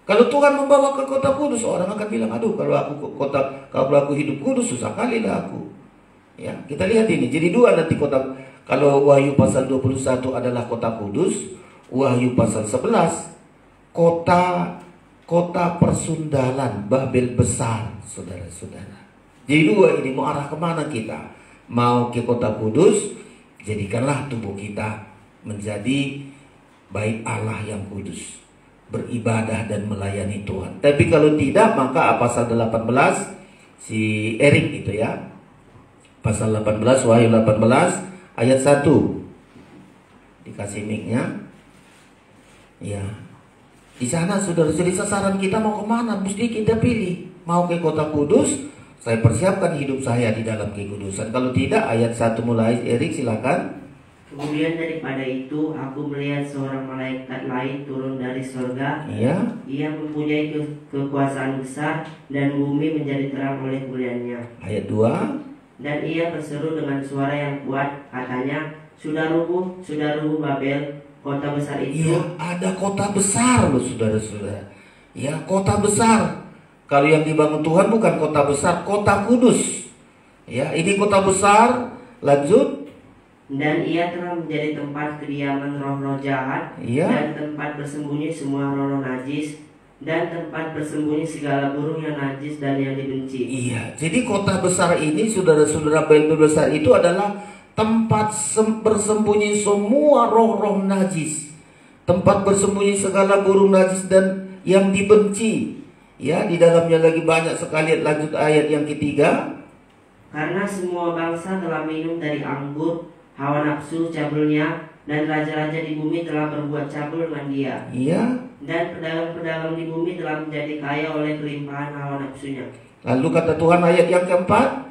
Kalau Tuhan membawa ke kota kudus, orang akan bilang, aduh, kalau aku hidup kudus susah kali lah aku. Ya, kita lihat ini. Jadi dua nanti kota. Kalau Wahyu pasal 21 adalah kota kudus, Wahyu pasal 11 kota persundalan Babel besar, saudara-saudara. Jadi dua ini mau arah kemana kita? Mau ke kota kudus, jadikanlah tubuh kita menjadi bait Allah yang kudus, beribadah dan melayani Tuhan. Tapi kalau tidak, maka pasal 18 si Erik itu ya, pasal 18 Wahyu 18 ayat 1 dikasih mic-nya ya. Di sana saudara, jadi sasaran kita mau kemana? Mesti kita pilih. Mau ke kota kudus, saya persiapkan hidup saya di dalam kekudusan. Kalau tidak, ayat 1 mulai. Erik silakan. Kemudian daripada itu aku melihat seorang malaikat lain turun dari surga. Iya. Ia mempunyai kekuasaan besar dan bumi menjadi terang oleh kemuliaannya. Ayat 2. Dan ia berseru dengan suara yang kuat, katanya, sudah rubuh Babel, kota besar itu. Iya, ada kota besar loh saudara-saudara. Ya, kota besar. Kalau yang dibangun Tuhan bukan kota besar, kota kudus. Ya, ini kota besar. Lanjut. Dan ia telah menjadi tempat kediaman roh-roh jahat, iya, dan tempat bersembunyi semua roh-roh najis, dan tempat bersembunyi segala burung yang najis dan yang dibenci. Iya, jadi kota besar ini saudara-saudara, Babel besar itu adalah tempat bersembunyi semua roh-roh najis, tempat bersembunyi segala burung najis dan yang dibenci. Ya, di dalamnya lagi banyak sekali. Lanjut ayat yang ketiga. Karena semua bangsa telah minum dari anggur hawa nafsu cabulnya, dan raja-raja di bumi telah berbuat cabul dengan dia. Iya. Dan pedagang-pedagang di bumi telah menjadi kaya oleh kelimpahan hawa nafsunya. Lalu kata Tuhan ayat yang keempat.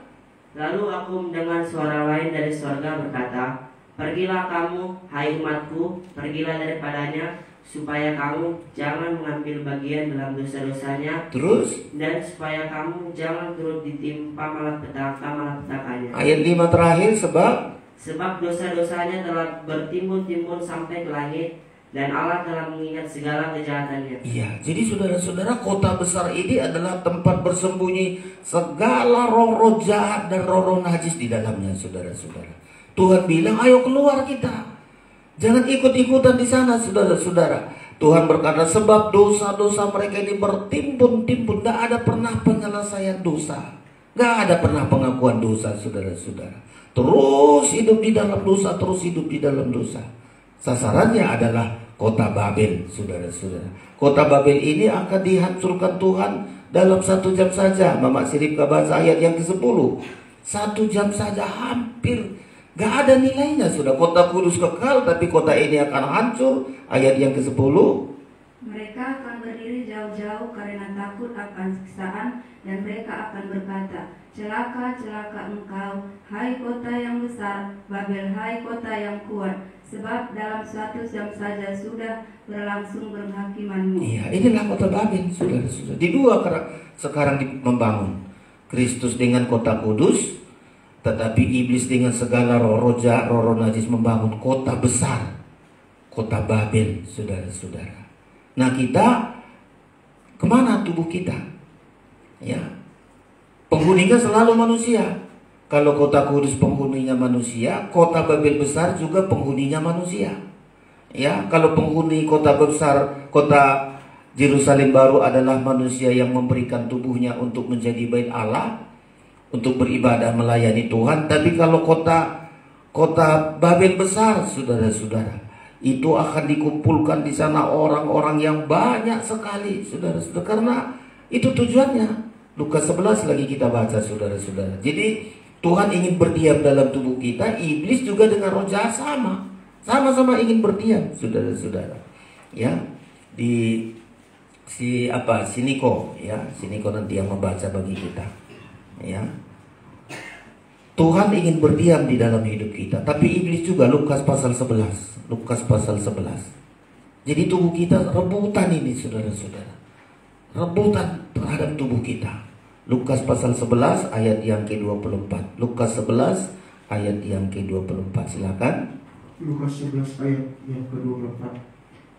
Lalu aku mendengar suara lain dari surga berkata, pergilah kamu, hai umatku, pergilah daripadanya, supaya kamu jangan mengambil bagian dalam dosa-dosanya. Terus? Dan supaya kamu jangan turut ditimpa malapetaka-malapetakanya. Ayat 5 terakhir, sebab dosa-dosanya telah bertimbun-timbun sampai ke langit, dan Allah telah mengingat segala kejahatannya. Iya, jadi saudara-saudara, kota besar ini adalah tempat bersembunyi segala roh-roh jahat dan roh-roh najis di dalamnya, saudara-saudara. Tuhan bilang, ayo keluar kita. Jangan ikut-ikutan di sana, saudara-saudara. Tuhan berkata, sebab dosa-dosa mereka ini bertimbun-timbun. Tidak ada pernah penyelesaian dosa. Tidak ada pernah pengakuan dosa, saudara-saudara. Terus hidup di dalam dosa, terus hidup di dalam dosa. Sasarannya adalah kota Babel, saudara-saudara. Kota Babel ini akan dihancurkan Tuhan dalam 1 jam saja. Mama Siripka baca ayat yang ke-10. 1 jam saja, hampir gak ada nilainya, sudah. Kota kudus kekal, tapi kota ini akan hancur. Ayat yang ke-10. Mereka akan berdiri jauh-jauh karena takut akan siksaan, dan mereka akan berkata, celaka, celaka engkau, hai kota yang besar, Babel, hai kota yang kuat, sebab dalam 1 jam saja sudah berlangsung penghakimanmu. Iya, inilah kota Babel, saudara-saudara. Di dua sekarang membangun. Kristus dengan kota kudus, tetapi iblis dengan segala roh jahat, roh najis membangun kota besar, kota Babel, saudara-saudara. Nah, kita kemana tubuh kita? Ya, penghuninya selalu manusia. Kalau kota kudus penghuninya manusia, kota Babel besar juga penghuninya manusia. Ya, kalau penghuni kota besar, kota Yerusalem baru adalah manusia yang memberikan tubuhnya untuk menjadi bait Allah, untuk beribadah melayani Tuhan. Tapi kalau kota Babel besar, saudara-saudara, itu akan dikumpulkan di sana orang-orang yang banyak sekali, saudara-saudara. Karena itu tujuannya. Lukas 11 lagi kita baca, saudara-saudara. Jadi Tuhan ingin berdiam dalam tubuh kita. Iblis juga dengan roh jahat sama-sama ingin berdiam, saudara-saudara. Ya, di Siniko, ya, Siniko nanti yang membaca bagi kita. Ya, Tuhan ingin berdiam di dalam hidup kita, tapi iblis juga. Lukas pasal 11. Lukas pasal 11. Jadi tubuh kita rebutan ini, saudara-saudara. Rebutan terhadap tubuh kita. Lukas pasal 11 ayat yang ke-24. Lukas 11 ayat yang ke-24. Silakan. Lukas 11 ayat yang ke-24.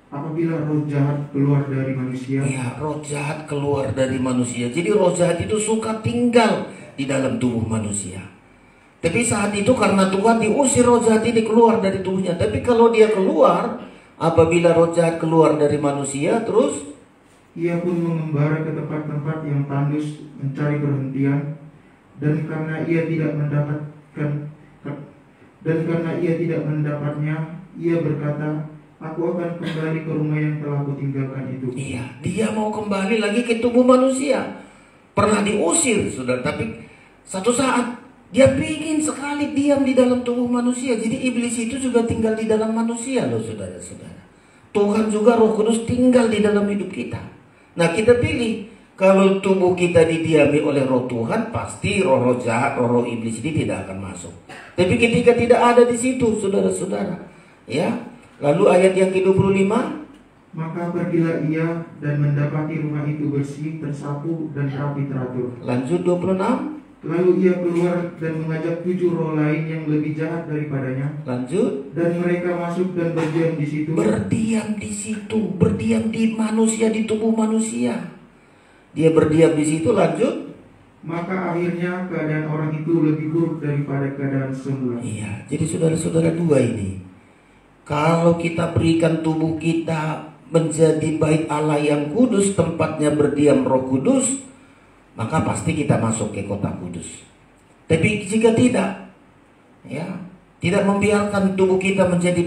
Apabila roh jahat keluar dari manusia. Ya, roh jahat keluar dari manusia. Jadi roh jahat itu suka tinggal di dalam tubuh manusia. Tapi saat itu karena Tuhan diusir roh jahat ini keluar dari tubuhnya. Tapi kalau dia keluar, apabila roh jahat keluar dari manusia, terus ia pun mengembara ke tempat-tempat yang tandus mencari perhentian, dan karena ia tidak mendapatnya, ia berkata, aku akan kembali ke rumah yang telah kutinggalkan itu. Iya, dia mau kembali lagi ke tubuh manusia. Pernah diusir, saudara, tapi satu saat dia ingin sekali diam di dalam tubuh manusia. Jadi iblis itu juga tinggal di dalam manusia loh, saudara-saudara. Tuhan juga Roh Kudus tinggal di dalam hidup kita. Nah, kita pilih. Kalau tubuh kita didiami oleh roh Tuhan, pasti roh-roh jahat, roh-roh iblis ini tidak akan masuk. Tapi ketika tidak ada di situ, saudara-saudara, ya. Lalu ayat yang ke-25, maka pergilah ia dan mendapati rumah itu bersih, tersapu dan rapi teratur. Lanjut 26. Lalu ia keluar dan mengajak 7 roh lain yang lebih jahat daripadanya. Lanjut. Dan mereka masuk dan berdiam di situ. Berdiam di situ, berdiam di manusia, di tubuh manusia. Dia berdiam di situ. Lanjut. Maka akhirnya keadaan orang itu lebih buruk daripada keadaan semula. Iya, jadi saudara-saudara, dua ini. Kalau kita berikan tubuh kita menjadi bait Allah yang kudus, tempatnya berdiam Roh Kudus, maka pasti kita masuk ke kota kudus. Tapi jika tidak, ya, tidak membiarkan tubuh kita menjadi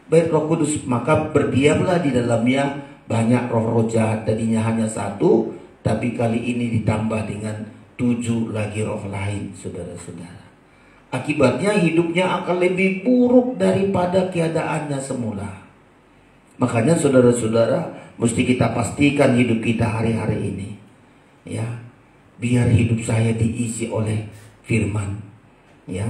bait Roh Kudus, maka berdiamlah di dalamnya banyak roh-roh jahat. Tadinya hanya 1, tapi kali ini ditambah dengan 7 lagi roh lain, saudara-saudara. Akibatnya hidupnya akan lebih buruk daripada keadaannya semula. Makanya saudara-saudara, mesti kita pastikan hidup kita hari-hari ini, ya, biar hidup saya diisi oleh firman, ya.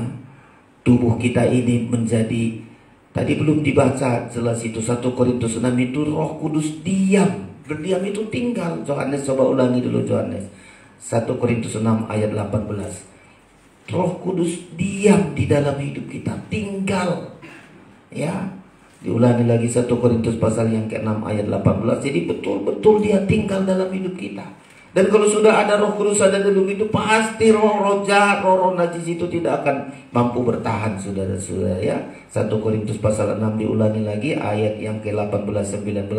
Tubuh kita ini menjadi, tadi belum dibaca jelas itu 1 Korintus 6 itu Roh Kudus diam. Berdiam itu tinggal. Yohanes, coba ulangi dulu Yohanes. 1 Korintus 6 ayat 18. Roh Kudus diam di dalam hidup kita, tinggal. Ya, diulangi lagi 1 Korintus pasal yang ke-6 ayat 18. Jadi betul-betul dia tinggal dalam hidup kita. Dan kalau sudah ada Roh Kudus ada dalam itu, pasti roh-roh jahat, roh-roh najis itu tidak akan mampu bertahan, saudara-saudara ya. 1 Korintus pasal 6 diulangi lagi ayat yang ke-18-19.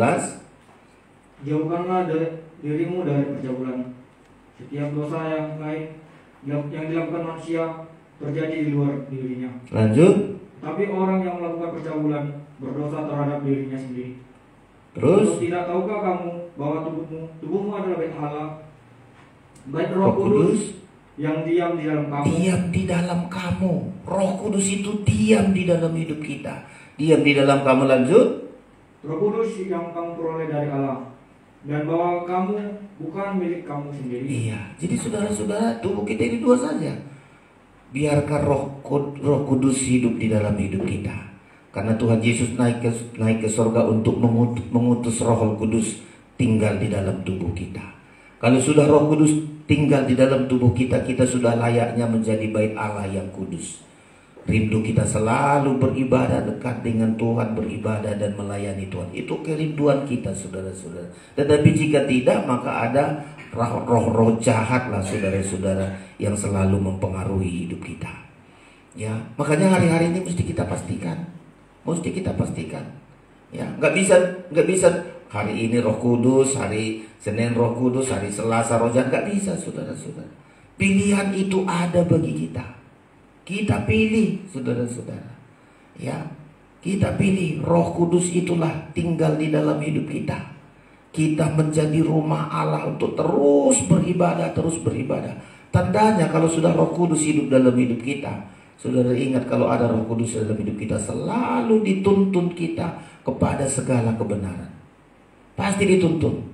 Jauhkanlah dirimu dari pergaulan. Setiap dosa yang lain yang dilakukan manusia terjadi di luar dirinya. Lanjut. Tapi orang yang melakukan pergaulan berdosa terhadap dirinya sendiri. Terus, tidak tahukah kamu bahwa tubuhmu adalah bait Allah, bait Roh Kudus yang diam di dalam kamu? Diam di dalam kamu. Roh Kudus itu diam di dalam hidup kita. Diam di dalam kamu. Lanjut. Roh Kudus yang kamu peroleh dari Allah, dan bahwa kamu bukan milik kamu sendiri. Iya. Jadi saudara-saudara, tubuh kita ini dua saja. Biarkan Roh Kudus hidup di dalam hidup kita. Karena Tuhan Yesus naik ke surga untuk mengutus Roh Kudus tinggal di dalam tubuh kita. Kalau sudah Roh Kudus tinggal di dalam tubuh kita, kita sudah layaknya menjadi bait Allah yang kudus. Rindu kita selalu beribadah dekat dengan Tuhan, beribadah dan melayani Tuhan. Itu kerinduan kita, saudara-saudara. Tetapi jika tidak, maka ada roh-roh jahat lah, saudara-saudara, yang selalu mempengaruhi hidup kita. Ya, makanya hari-hari ini mesti kita pastikan. Ya, nggak bisa hari ini Roh Kudus, hari Senin Roh Kudus, hari Selasa Roh Jahat, nggak bisa, saudara-saudara. Pilihan itu ada bagi kita. Kita pilih, saudara-saudara. Ya, kita pilih. Roh Kudus itulah tinggal di dalam hidup kita. Kita menjadi rumah Allah untuk terus beribadah. Tandanya kalau sudah Roh Kudus hidup dalam hidup kita, saudara ingat, kalau ada Roh Kudus dalam hidup kita, selalu dituntun kita kepada segala kebenaran. Pasti dituntun.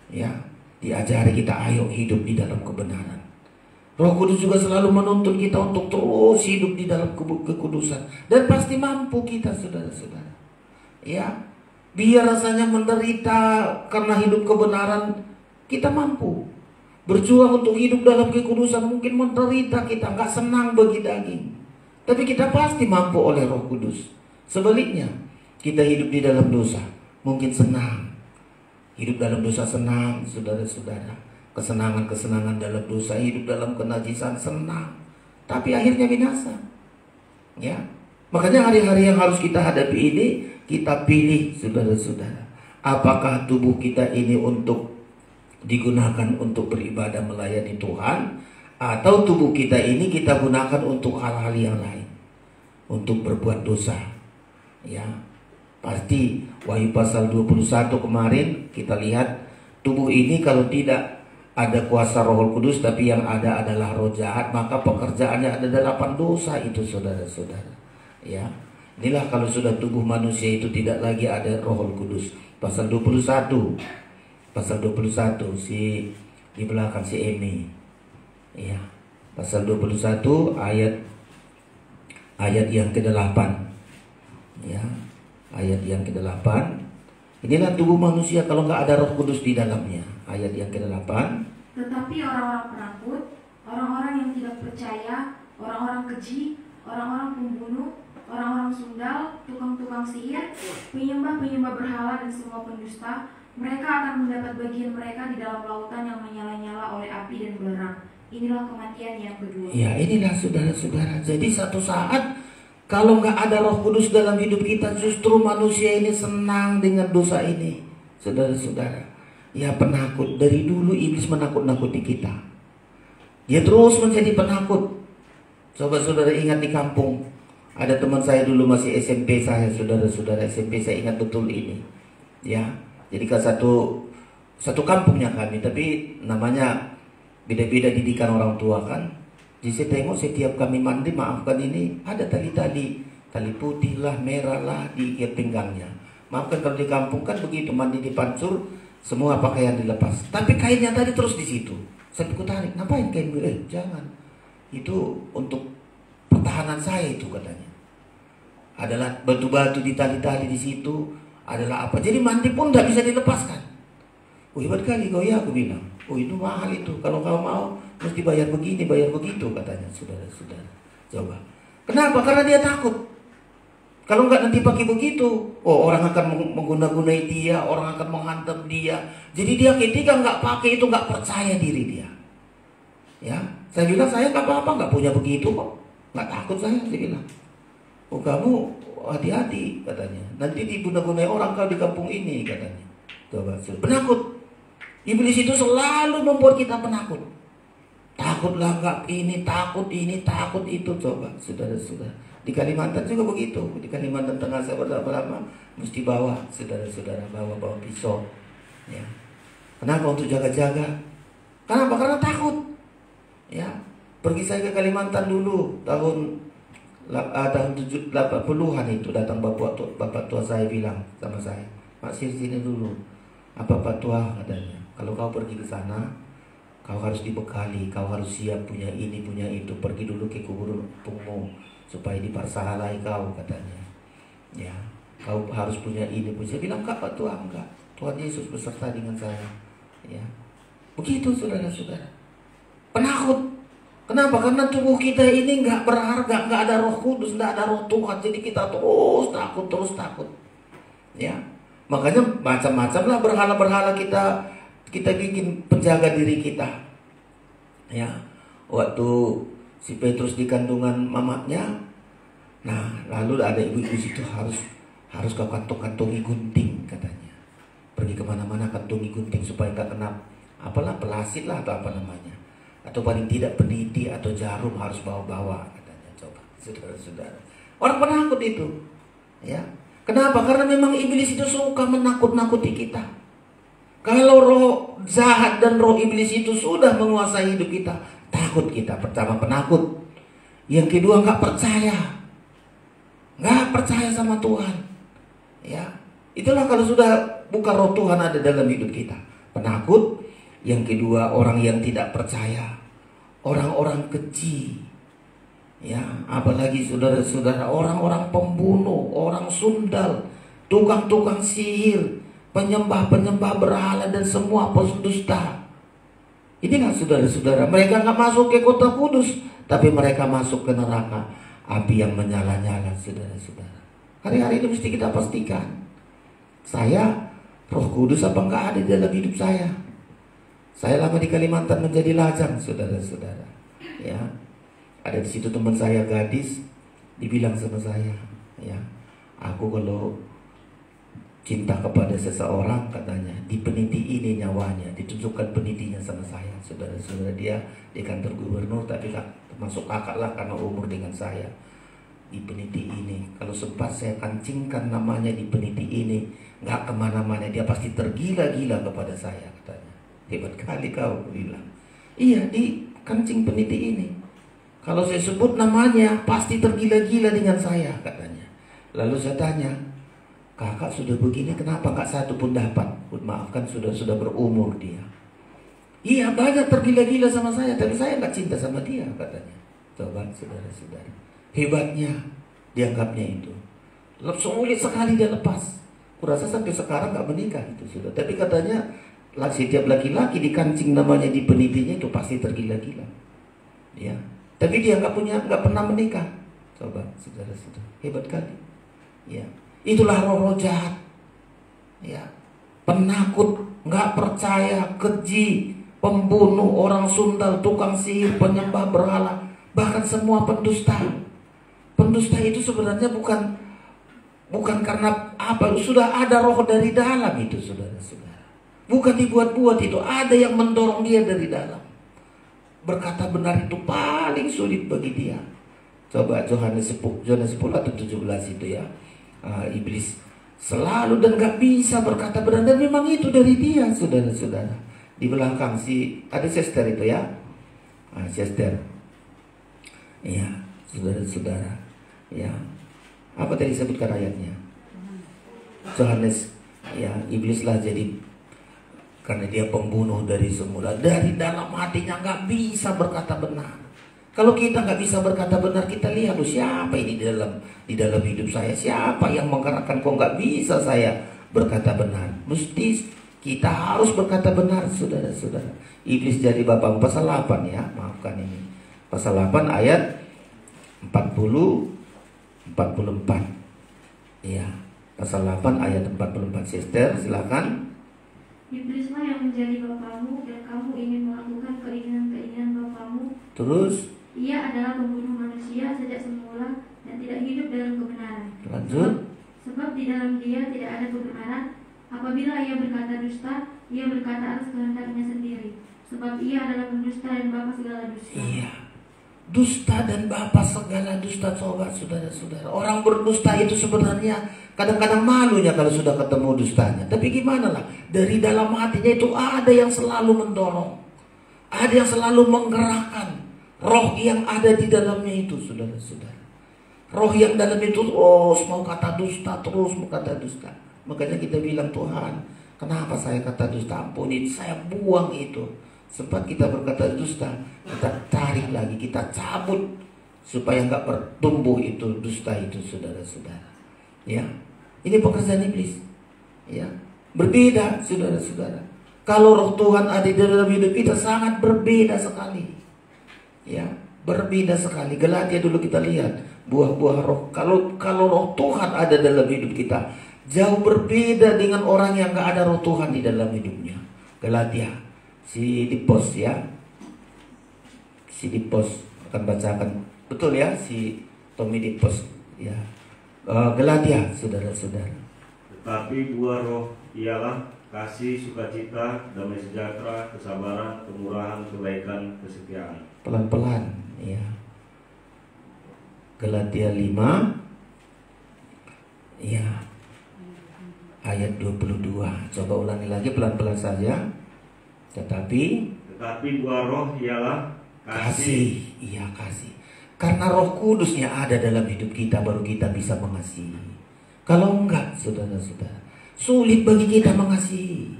Ya, diajari kita ayo hidup di dalam kebenaran. Roh Kudus juga selalu menuntun kita untuk terus hidup di dalam kekudusan. Dan pasti mampu kita, saudara-saudara. Ya, biar rasanya menderita karena hidup kebenaran, kita mampu. Berjuang untuk hidup dalam kekudusan, mungkin menderita kita, gak senang bagi daging. Tapi kita pasti mampu oleh Roh Kudus. Sebaliknya, kita hidup di dalam dosa, mungkin senang. Hidup dalam dosa senang, saudara-saudara. Kesenangan-kesenangan dalam dosa, hidup dalam kenajisan senang. Tapi akhirnya binasa. Ya, makanya hari-hari yang harus kita hadapi ini, kita pilih, saudara-saudara. Apakah tubuh kita ini untuk digunakan untuk beribadah melayani Tuhan, atau tubuh kita ini kita gunakan untuk hal-hal yang lain, untuk berbuat dosa. Ya, pasti Wahyu pasal 21 kemarin kita lihat, tubuh ini kalau tidak ada kuasa Roh Kudus, tapi yang ada adalah roh jahat, maka pekerjaannya ada 8 dosa itu, saudara-saudara. Ya, inilah kalau sudah tubuh manusia itu tidak lagi ada Roh Kudus. Pasal 21 di belakang si Emi. Ya, pasal 21 ayat yang ke-8. Ya, ayat yang ke-8. Inilah tubuh manusia kalau nggak ada Roh Kudus di dalamnya. Ayat yang ke-8. Tetapi orang-orang penakut, orang-orang yang tidak percaya, orang-orang keji, orang-orang pembunuh, orang-orang sundal, tukang-tukang sihir, penyembah-penyembah berhala dan semua pendusta, mereka akan mendapat bagian mereka di dalam lautan yang menyala-nyala oleh api dan belerang. Inilah kematian yang kedua. Ya, inilah saudara-saudara. Jadi satu saat kalau nggak ada Roh Kudus dalam hidup kita, justru manusia ini senang dengan dosa ini, saudara-saudara. Ya, penakut. Dari dulu iblis menakut-nakuti kita. Dia terus menjadi penakut. Coba saudara ingat di kampung, ada teman saya dulu masih SMP saya, saudara-saudara, SMP saya ingat betul ini. Ya. Jadi kan satu kampungnya kami, tapi namanya beda-beda didikan orang tua kan. Jadi saya tengok setiap kami mandi, maafkan ini, ada tali putih lah, merah lah di pinggangnya. Maafkan kalau di kampung kan begitu, mandi di pancur, semua pakaian dilepas. Tapi kainnya tadi terus di situ. Saya tarik, ngapain kain? Jangan. Itu untuk pertahanan saya itu katanya. Adalah batu-batu di tali-tali di situ. Adalah apa? Jadi mandi pun tidak bisa dilepaskan. Oh, hebat kali kau ya, aku bilang. Oh, itu mahal itu. Kalau kau mau mesti bayar begini, bayar begitu katanya, saudara-saudara. Coba. Kenapa? Karena dia takut. Kalau nggak nanti pakai begitu, orang akan mengguna-gunai dia, orang akan menghantam dia. Jadi dia ketika nggak pakai itu nggak percaya diri dia. Ya, saya bilang saya nggak apa-apa, nggak punya begitu kok, nggak takut saya bilang. Kamu hati-hati katanya. Nanti diguna-gunai orang kau di kampung ini katanya. Coba, penakut. Iblis itu selalu membuat kita penakut. Takutlah nggak ini, takut itu. Coba, saudara-saudara. Di Kalimantan juga begitu. Di Kalimantan Tengah saya berlama-lama mesti bawa, saudara-saudara, bawa pisau. Ya. Kenapa? Untuk jaga-jaga. Kenapa? Karena takut. Ya. Pergi saya ke Kalimantan dulu tahun 80-an itu, datang bapak tua saya bilang sama saya, Pak Sir sini dulu. Apa Pak Tua katanya? Kalau kau pergi ke sana, kau harus dibekali, kau harus siap punya ini, punya itu. Pergi dulu ke kubur pungmu supaya diparsahalai kau katanya. Ya, kau harus punya ini, punya. Saya bilang, enggak Pak Tua, enggak. Tuhan Yesus beserta dengan saya. Ya, begitu saudara-saudara. Penakut. Kenapa? Karena tubuh kita ini nggak berharga, nggak ada Roh Kudus, nggak ada Roh Tuhan. Jadi kita terus takut. Ya, makanya macam-macam lah berhala-berhala kita bikin penjaga diri kita. Ya, waktu si Petrus di kandungan mamanya, nah lalu ada ibu-ibu situ harus kau kantung-kantungi gunting katanya. Pergi kemana-mana kantungi gunting supaya nggak kena apalah pelasit lah atau apa namanya. Atau paling tidak peniti atau jarum harus bawa-bawa katanya. Coba saudara-saudara, orang penakut itu. Ya, kenapa? Karena memang iblis itu suka menakut-nakuti kita. Kalau roh jahat dan roh iblis itu sudah menguasai hidup kita, takut kita. Pertama penakut, yang kedua nggak percaya sama Tuhan. Ya, itulah kalau sudah bukan roh Tuhan ada dalam hidup kita, penakut. Yang kedua, orang yang tidak percaya, orang-orang keji, ya, apalagi saudara-saudara, orang-orang pembunuh, orang sundal, tukang-tukang sihir, penyembah-penyembah berhala dan semua pendusta. Inilah saudara-saudara, mereka nggak masuk ke kota kudus, tapi mereka masuk ke neraka api yang menyala-nyala, saudara-saudara. Hari-hari ini mesti kita pastikan, saya Roh Kudus apa enggak ada di dalam hidup saya. Saya lama di Kalimantan menjadi lajang, saudara-saudara. Ya, ada di situ teman saya gadis, dibilang sama saya, ya, aku kalau cinta kepada seseorang katanya, di peniti ini nyawanya, ditunjukkan penitinya sama saya, saudara-saudara. Dia di kantor gubernur, tapi termasuk kakak lah karena umur dengan saya. Di peniti ini, kalau sempat saya kancingkan namanya di peniti ini, nggak kemana-mana, dia pasti tergila-gila kepada saya katanya. Hebat kali kau, bilang. Iya, di kancing peniti ini. Kalau saya sebut namanya, pasti tergila-gila dengan saya, katanya. Lalu saya tanya, kakak sudah begini, kenapa nggak satu pun dapat? Maafkan, sudah berumur dia. Iya, banyak tergila-gila sama saya, tapi saya nggak cinta sama dia, katanya. Coba, saudara-saudara. Hebatnya, dianggapnya itu. Sulit sekali dia lepas. Kurasa sampai sekarang nggak menikah itu, sudah. Tapi katanya, setiap laki-laki dikancing namanya di penitinya itu pasti tergila-gila, ya. Tapi dia nggak pernah menikah. Coba, saudara-saudara, hebat kali, ya. Itulah roh-roh jahat, ya. Penakut, nggak percaya, keji, pembunuh, orang sundal, tukang sihir, penyembah berhala, bahkan semua pendusta. Pendusta itu sebenarnya bukan karena apa, sudah ada roh dari dalam itu, saudara-saudara. Bukan dibuat-buat itu, ada yang mendorong dia dari dalam. Berkata benar itu paling sulit bagi dia. Coba Yohanes 10 atau 17 itu ya. Iblis selalu dan gak bisa berkata benar, dan memang itu dari dia, saudara-saudara. Di belakang ada Chester itu ya. Chester. Iya, saudara-saudara. Ya. Apa tadi sebutkan ayatnya? Yohanes, ya, iblislah jadi, karena dia pembunuh dari semula, dari dalam hatinya nggak bisa berkata benar. Kalau kita nggak bisa berkata benar, kita lihat tuh siapa ini di dalam hidup saya, siapa yang menggerakkan kok nggak bisa saya berkata benar. Mesti kita harus berkata benar, saudara-saudara. Iblis jadi bapak. Pasal 8 ya, maafkan ini. Pasal 8 ayat 40-44. Ya, pasal 8 ayat 44. Sister, silakan. Iblislah yang menjadi bapamu dan kamu ingin melakukan keinginan-keinginan bapamu. Terus Ia adalah pembunuh manusia sejak semula dan tidak hidup dalam kebenaran. lanjut. Sebab di dalam dia tidak ada kebenaran. Apabila ia berkata dusta, ia berkata atas kehendaknya sendiri. Sebab ia adalah pendusta dan bapa segala dusta. Iya, dusta dan bapa segala dusta. Coba saudara-saudara, orang berdusta itu sebenarnya kadang-kadang malunya kalau sudah ketemu dustanya. Tapi gimana lah, dari dalam hatinya itu ada yang selalu mendorong, ada yang selalu menggerakkan roh yang ada di dalamnya itu, saudara-saudara. Roh yang dalam itu terus mau kata dusta, terus mau kata dusta. Makanya kita bilang, Tuhan, kenapa saya kata dusta? Ampuni, saya buang itu. Sempat kita berkata dusta, kita tarik lagi, kita cabut supaya nggak bertumbuh itu dusta itu, saudara-saudara. Ya, ini pekerjaan iblis. Ya, berbeda, saudara-saudara. Kalau roh Tuhan ada di dalam hidup kita sangat berbeda sekali. Ya, berbeda sekali. Galatia dulu kita lihat buah-buah roh. Kalau roh Tuhan ada dalam hidup kita, jauh berbeda dengan orang yang nggak ada roh Tuhan di dalam hidupnya. Galatia, si Dipos ya, si Dipos akan bacakan, betul ya, si Tommy Dipos ya. Galatia, saudara-saudara. Tetapi buah roh ialah kasih, sukacita, damai sejahtera, kesabaran, kemurahan, kebaikan, kesetiaan. Pelan-pelan ya. Galatia 5 ya, ayat 22. Coba ulangi lagi pelan-pelan saja. Tetapi buah roh ialah kasih. Iya, kasih. Karena Roh Kudusnya ada dalam hidup kita, baru kita bisa mengasihi. Kalau enggak, saudara-saudara, sulit bagi kita mengasihi.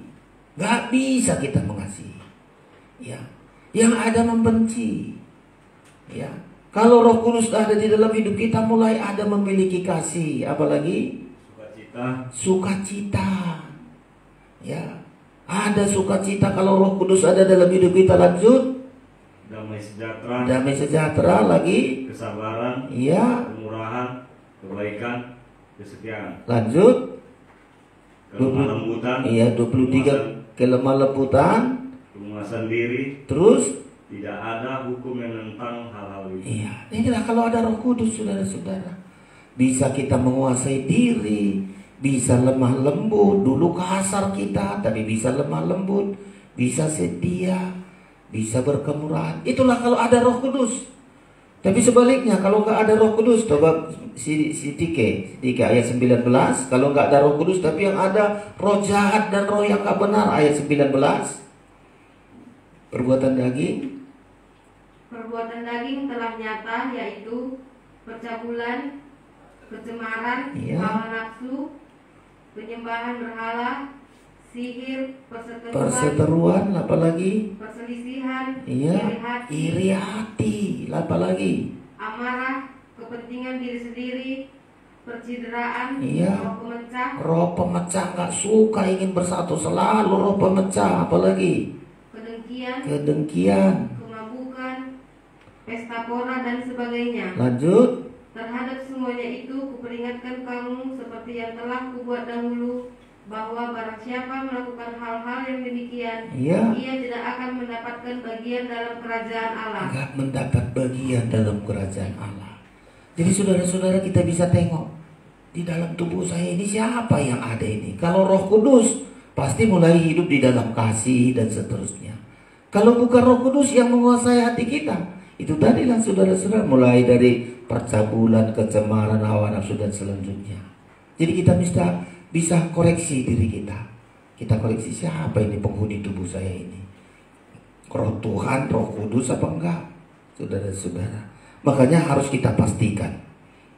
Enggak bisa kita mengasihi. Ya, yang ada membenci. Ya, kalau Roh Kudus ada di dalam hidup kita, mulai ada memiliki kasih, apalagi sukacita. Ya, ada sukacita kalau Roh Kudus ada dalam hidup kita. Lanjut. Damai sejahtera lagi. Kesabaran. Iya. Kemurahan, kebaikan, kesetiaan. Lanjut. Kelemah lembutan. Iya, 23 kelemah lembutan. Penguasaan diri. Terus tidak ada hukum yang menentang hal-hal itu. Iya, inilah kalau ada Roh Kudus, saudara-saudara. Bisa kita menguasai diri, bisa lemah lembut. Dulu kasar kita, tapi bisa lemah lembut, bisa setia, bisa berkemurahan. Itulah kalau ada Roh Kudus. Tapi sebaliknya, kalau nggak ada Roh Kudus, coba si Tike ayat 19. Kalau nggak ada Roh Kudus, tapi yang ada roh jahat dan roh yang nggak benar, ayat 19. Perbuatan daging. Perbuatan daging telah nyata, yaitu percabulan, kecemaran, hawa nafsu, penyembahan berhala, sihir, perseteruan, apalagi perselisihan, iri hati, apalagi amarah, kepentingan diri sendiri, percideraan, roh pemecah, nggak suka ingin bersatu, selalu roh pemecah, apalagi kedengkian, kemabukan, pesta pora dan sebagainya. Lanjut. Terhadap semuanya itu kuperingatkan kamu seperti yang telah kubuat dahulu, bahwa barang siapa melakukan hal-hal yang demikian, ia tidak akan mendapatkan bagian dalam kerajaan Allah. Enggak mendapat bagian dalam kerajaan Allah. Jadi saudara-saudara, kita bisa tengok di dalam tubuh saya ini siapa yang ada ini. Kalau Roh Kudus pasti mulai hidup di dalam kasih dan seterusnya. Kalau bukan Roh Kudus yang menguasai hati kita, itu tadilah saudara-saudara, mulai dari percabulan, kecemaran, hawa nafsu dan selanjutnya. Jadi kita bisa koreksi diri kita. Kita koreksi, siapa ini penghuni tubuh saya ini? Roh Tuhan, Roh Kudus apa enggak? Saudara-saudara. Makanya harus kita pastikan.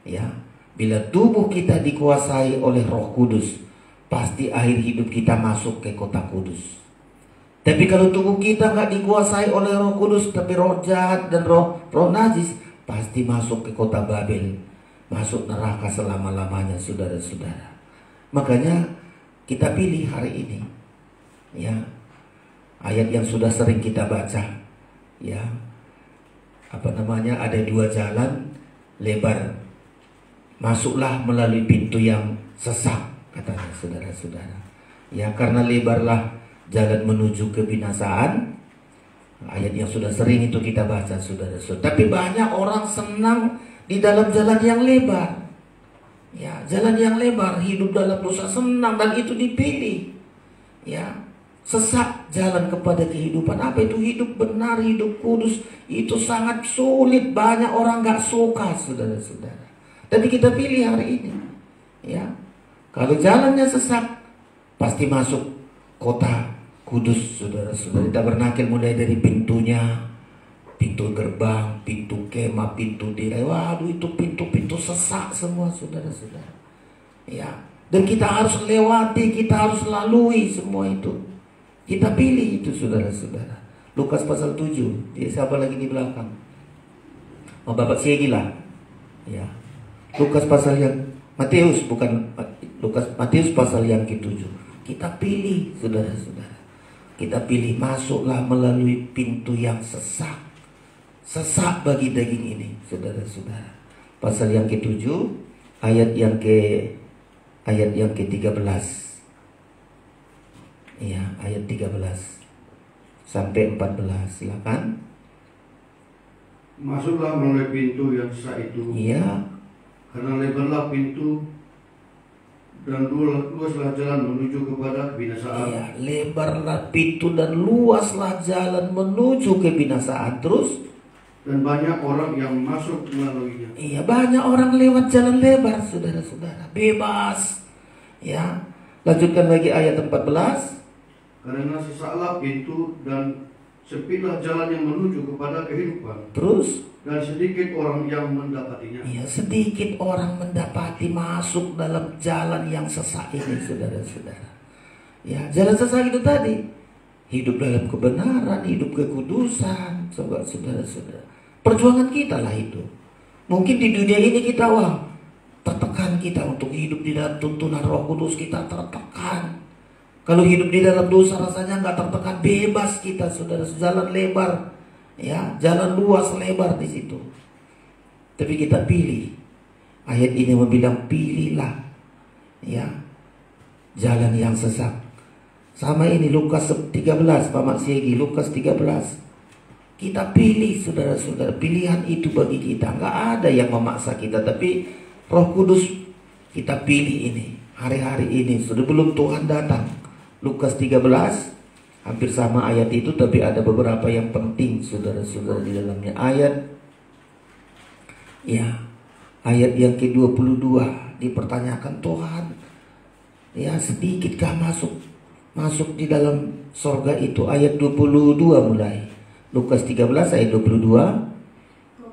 Ya, bila tubuh kita dikuasai oleh Roh Kudus, pasti akhir hidup kita masuk ke kota kudus. Tapi kalau tubuh kita nggak dikuasai oleh Roh Kudus, tapi roh jahat dan roh najis, pasti masuk ke kota Babel, masuk neraka selama-lamanya, saudara-saudara. Makanya kita pilih hari ini, ya, ayat yang sudah sering kita baca, ya, ada 2 jalan, lebar masuklah melalui pintu yang sesak, katanya saudara-saudara. Ya, karena lebarlah jalan menuju kebinasaan. Ayat yang sudah sering itu kita baca, saudara-saudara. Tapi banyak orang senang di dalam jalan yang lebar. Ya, jalan yang lebar, hidup dalam dosa senang, dan itu dipilih. Ya, sesak jalan kepada kehidupan. Apa itu hidup benar, hidup kudus? Itu sangat sulit. Banyak orang gak suka, saudara-saudara. Tapi kita pilih hari ini. Ya, kalau jalannya sesak, pasti masuk kota kudus, saudara-saudara. Tabernakel mulai dari pintunya, pintu gerbang, pintu kemah, pintu tirai. Waduh, itu pintu-pintu sesak semua, saudara-saudara. Ya, dan kita harus lewati, kita harus lalui semua itu. Kita pilih itu, saudara-saudara. Lukas pasal 7. Jadi siapa lagi di belakang? Oh, Bapak Siegi lah. Ya. Lukas pasal yang Matius, bukan Lukas, Matius pasal yang ke-7. Kita pilih, saudara-saudara. Kita pilih, masuklah melalui pintu yang sesak. Sesak bagi daging ini, saudara-saudara. Pasal yang ke-7, ayat yang ke-13. Ya, ayat 13 sampai 14, silakan. Masuklah melalui pintu yang sesak itu. Iya. Karena lebarlah pintu dan luaslah jalan menuju kepada kebinasaan. Iya, lebarlah pintu dan luaslah jalan menuju kebinasaan. Terus? Dan banyak orang yang masuk melaluinya. Iya, banyak orang lewat jalan lebar, saudara-saudara. Bebas. Ya. Lanjutkan lagi ayat 14. Karena sesaklah pintu dan sempitlah jalan yang menuju kepada kehidupan. Terus? Dan sedikit orang yang mendapatinya. Iya, sedikit orang mendapati masuk dalam jalan yang sesak ini, saudara-saudara. Ya, jalan sesak itu tadi. Hidup dalam kebenaran, hidup kekudusan, saudara-saudara. Perjuangan kita lah itu. Mungkin di dunia ini kita, tertekan kita untuk hidup di dalam tuntunan Roh Kudus, kita tertekan. Kalau hidup di dalam dosa rasanya nggak tertekan, bebas kita, saudara. Jalan lebar, ya, jalan luas lebar di situ. Tapi kita pilih. Ayat ini membilang pilihlah, ya, jalan yang sesak. Sama ini Lukas 13, Pak Maksiegi, Lukas 13. Kita pilih, saudara-saudara. Pilihan itu bagi kita, nggak ada yang memaksa kita, tapi Roh Kudus kita pilih ini hari-hari ini, sudah belum Tuhan datang. Lukas 13 hampir sama ayat itu, tapi ada beberapa yang penting, saudara-saudara, di dalamnya. Ayat yang ke-22 dipertanyakan, Tuhan, ya, sedikitkah masuk di dalam sorga itu? Ayat 22 mulai. Lukas 13 ayat 22.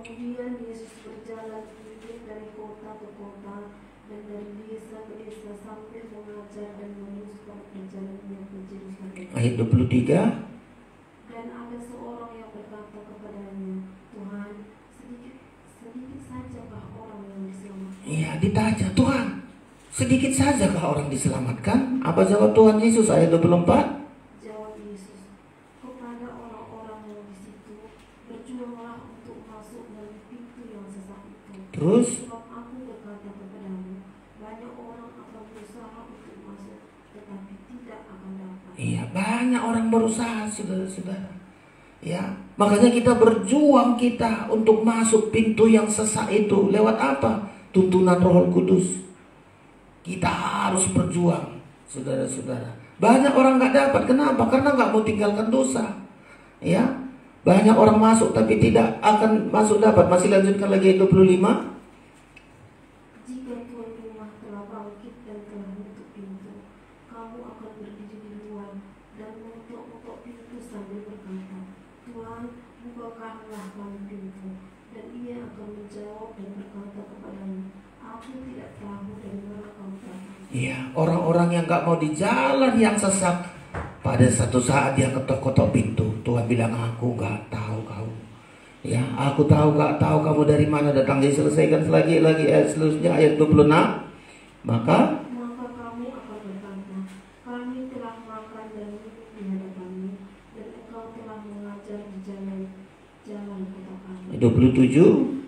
Kemudian Yesus berjalan keliling dari kota ke kota dan dari desa ke desa sambil mengajar dan meneruskan perjalanannya ke Yerusalem. Ayat 23. Dan ada seorang yang berkata kepadanya, Tuhan, sedikit sajakah orang yang diselamatkan? Iya, ditanya, Tuhan, sedikit sajakah orang diselamatkan? Apa jawab Tuhan Yesus? Ayat 24. Jawab Yesus, kepada orang-orang yang di situ, berjuanglah untuk masuk dari pintu yang sesak itu. Terus? Sebab aku berkata kepadamu, banyak orang akan berusaha untuk masuk, tetapi tidak akan dapat. Iya, banyak orang berusaha, saudara-saudara. Ya, makanya kita berjuang kita untuk masuk pintu yang sesak itu. Lewat apa? Tuntunan Roh Kudus. Kita harus berjuang, saudara-saudara. Banyak orang nggak dapat, kenapa? Karena nggak mau tinggalkan dosa. Ya, banyak orang masuk tapi tidak akan masuk dapat. Masih lanjutkan lagi ayat 25. Jika tuan rumah telah bangkit dan telah menutup pintu, kamu akan berdiri di luar dan mengetuk-ngetuk pintu sambil berkata, Tuhan, bukakanlah kami pintu. Dan ia akan menjawab dan berkata kepadamu, aku tidak tahu dari mana kamu datang. Iya, orang-orang yang nggak mau di jalan yang sesak, pada satu saat dia ketok-ketok pintu. Tuhan bilang, aku nggak tahu kamu. Ya, aku nggak tahu kamu dari mana datang. Diselesaikan lagi ayat selanjutnya, ayat 26. Maka kamu akan berkata, kami telah makan dan minum di hadapanmu, dan engkau telah mengajar di jalan kota kami. 27.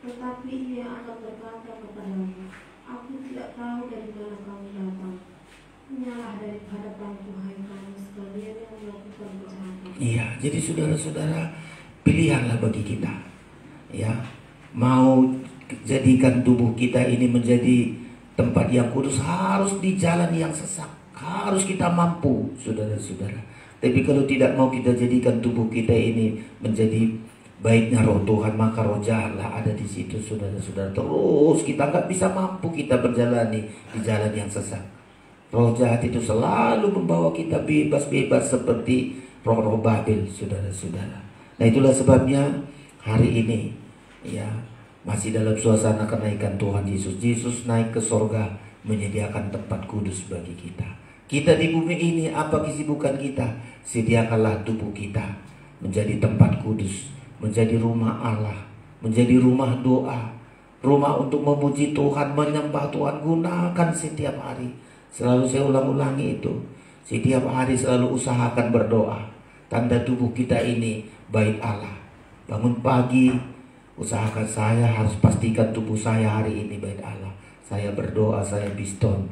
Tetapi ia akan berkata kepadamu, aku tidak tahu dari mana kamu datang. Menyalah dari hadapanku, hai kamu sekalian yang melakukan kejahatan. Iya, jadi saudara-saudara, pilihanlah bagi kita, ya, mau jadikan tubuh kita ini menjadi tempat yang kudus, harus di jalan yang sesak, harus kita mampu, saudara-saudara. Tapi kalau tidak mau kita jadikan tubuh kita ini menjadi baiknya roh Tuhan, maka roh jahatlah ada di situ, saudara-saudara. Terus kita nggak bisa mampu kita berjalani di jalan yang sesak. Roh jahat itu selalu membawa kita bebas-bebas seperti roh-roh Babel, saudara-saudara. Nah, itulah sebabnya hari ini, ya, masih dalam suasana kenaikan Tuhan Yesus. Yesus naik ke sorga menyediakan tempat kudus bagi kita. Kita di bumi ini, apa kesibukan kita? Sediakanlah tubuh kita menjadi tempat kudus, menjadi rumah Allah, menjadi rumah doa, rumah untuk memuji Tuhan, menyembah Tuhan. Gunakan setiap hari. Selalu saya ulang-ulangi itu. Setiap hari selalu usahakan berdoa. Tanda tubuh kita ini bait Allah. Bangun pagi, usahakan saya harus pastikan tubuh saya hari ini bait Allah. Saya berdoa, saya biston,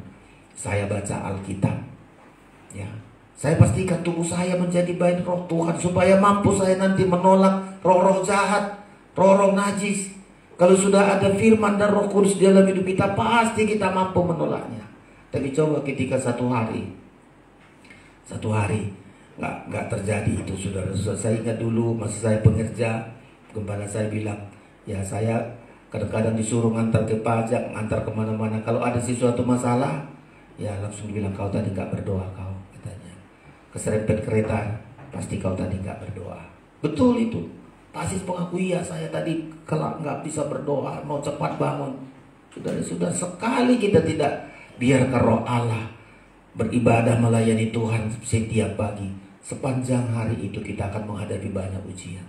saya baca Alkitab, ya. Saya pastikan tubuh saya menjadi bait roh Tuhan, supaya mampu saya nanti menolak roh-roh jahat, roh-roh najis. Kalau sudah ada firman dan Roh Kudus di dalam hidup kita, pasti kita mampu menolaknya. Tapi coba ketika satu hari nggak terjadi itu, saudara. Saya ingat dulu masih saya pengerja, gembala saya bilang, ya, saya kadang-kadang disuruh ngantar ke pajak, ngantar kemana-mana. Kalau ada sesuatu masalah, ya langsung dibilang, kau tadi nggak berdoa, kau, katanya. Keserempet kereta, pasti kau tadi nggak berdoa. Betul itu. Pasti pengaku, iya, saya tadi kalau nggak bisa berdoa, mau cepat bangun. Sudah sekali kita tidak biarkan roh Allah beribadah melayani Tuhan setiap pagi, sepanjang hari itu kita akan menghadapi banyak ujian.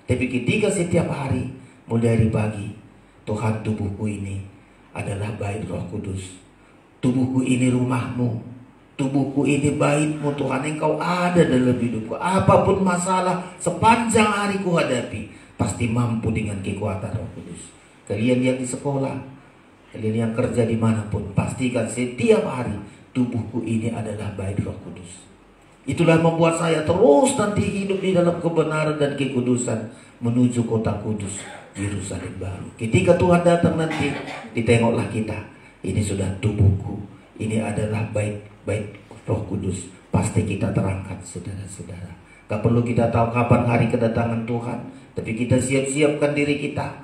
Tapi ketika setiap hari, mulai dari pagi, Tuhan, tubuhku ini adalah bait Roh Kudus. Tubuhku ini rumahmu. Tubuhku ini baitmu, Tuhan. Engkau ada dalam hidupku. Apapun masalah sepanjang hari ku hadapi, pasti mampu dengan kekuatan Roh Kudus. Kalian yang di sekolah, kalian yang kerja dimanapun, pastikan setiap hari tubuhku ini adalah bait Roh Kudus. Itulah membuat saya terus nanti hidup di dalam kebenaran dan kekudusan menuju kota kudus, Yerusalem baru. Ketika Tuhan datang nanti, ditengoklah kita. Ini sudah tubuhku, ini adalah bait Roh Kudus. Pasti kita terangkat, saudara-saudara. Gak perlu kita tahu kapan hari kedatangan Tuhan, tapi kita siapkan diri kita,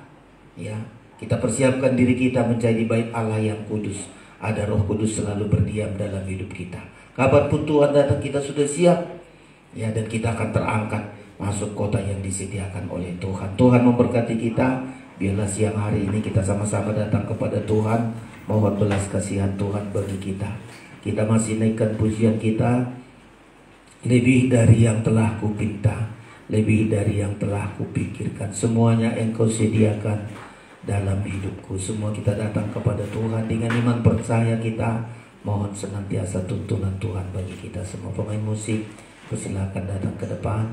ya. Kita persiapkan diri kita menjadi bait Allah yang kudus. Ada Roh Kudus selalu berdiam dalam hidup kita. Kapanpun Tuhan datang, kita sudah siap, ya, dan kita akan terangkat masuk kota yang disediakan oleh Tuhan. Tuhan memberkati kita. Biarlah siang hari ini kita sama-sama datang kepada Tuhan, mohon belas kasihan Tuhan bagi kita. Kita masih naikkan pujian kita. Lebih dari yang telah kupinta, lebih dari yang telah kupikirkan, semuanya Engkau sediakan dalam hidupku. Semua kita datang kepada Tuhan dengan iman percaya kita. Mohon senantiasa tuntunan Tuhan bagi kita semua. Pemain musik, persilakan datang ke depan.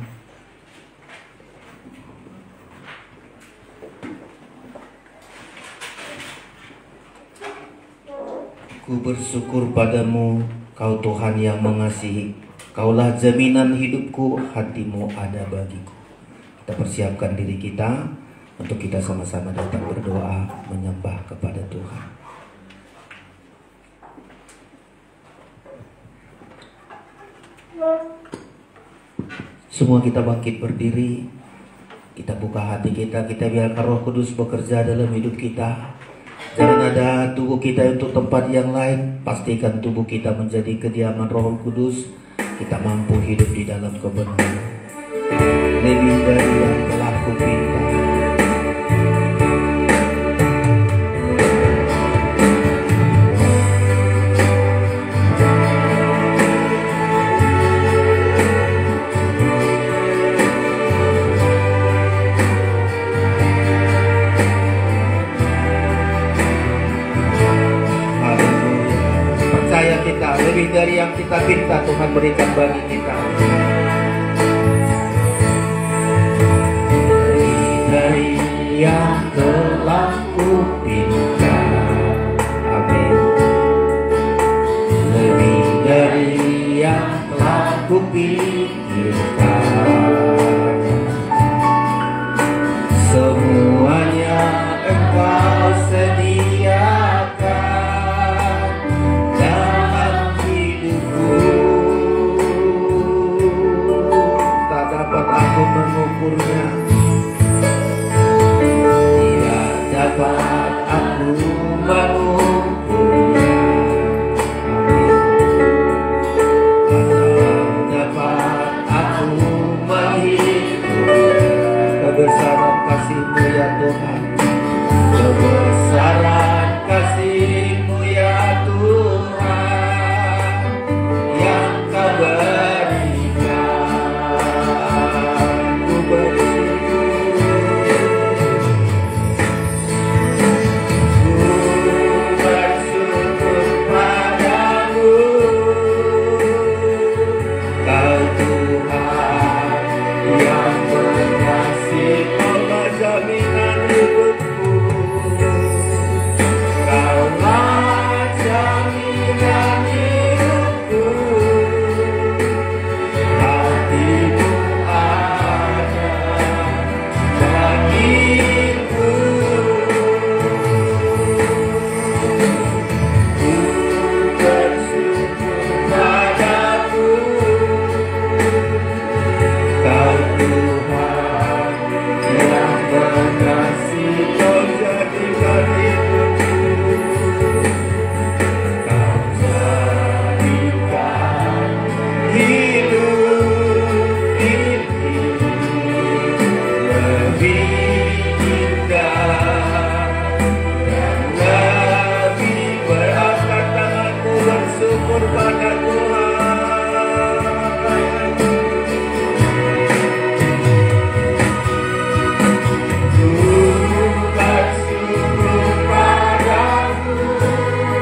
Ku bersyukur padamu, Kau Tuhan yang mengasihi. Kaulah jaminan hidupku, hatimu ada bagiku. Kita persiapkan diri kita untuk kita sama-sama datang berdoa, menyembah kepada Tuhan. Semua kita bangkit berdiri. Kita buka hati kita biarkan Roh Kudus bekerja dalam hidup kita. Jangan ada tubuh kita untuk tempat yang lain. Pastikan tubuh kita menjadi kediaman Roh Kudus. Kita mampu hidup di dalam kebenaran. Lebih dari yang telah kupinta. Lebih dari yang kita minta, Tuhan berikan bagi kita. Lebih dari yang telah bersyukur pada Tuhan.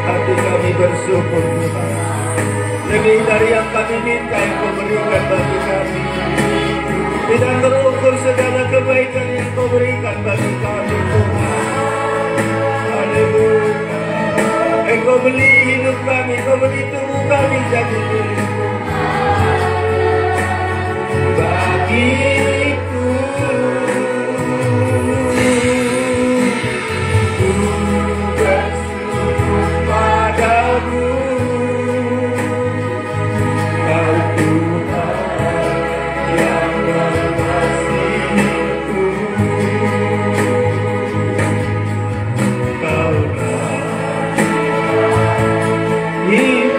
Hati kami bersyukur Tuhan. Lebih dari yang kami minta Engkau berikan bagi kami. Tidak terukur segala kebaikan yang Kau berikan bagi kami Tuhan. Haleluya. Engkau beli hidup kami, Kau beli tubuh kami jadi milik-Mu. Bagiku ku bersyukur padamu, Kau Tuhan yang mengasihiku. Kaulah hidup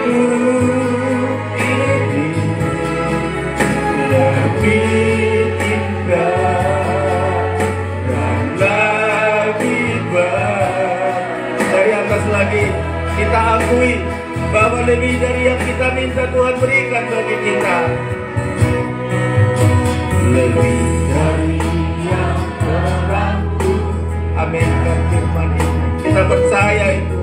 ini lebih indah dan lebih baik. Dari atas lagi kita akui bahwa lebih dari yang kita minta Tuhan berikan bagi kita. Lebih dari yang terangku. Aminkan firman itu. Kita percaya itu.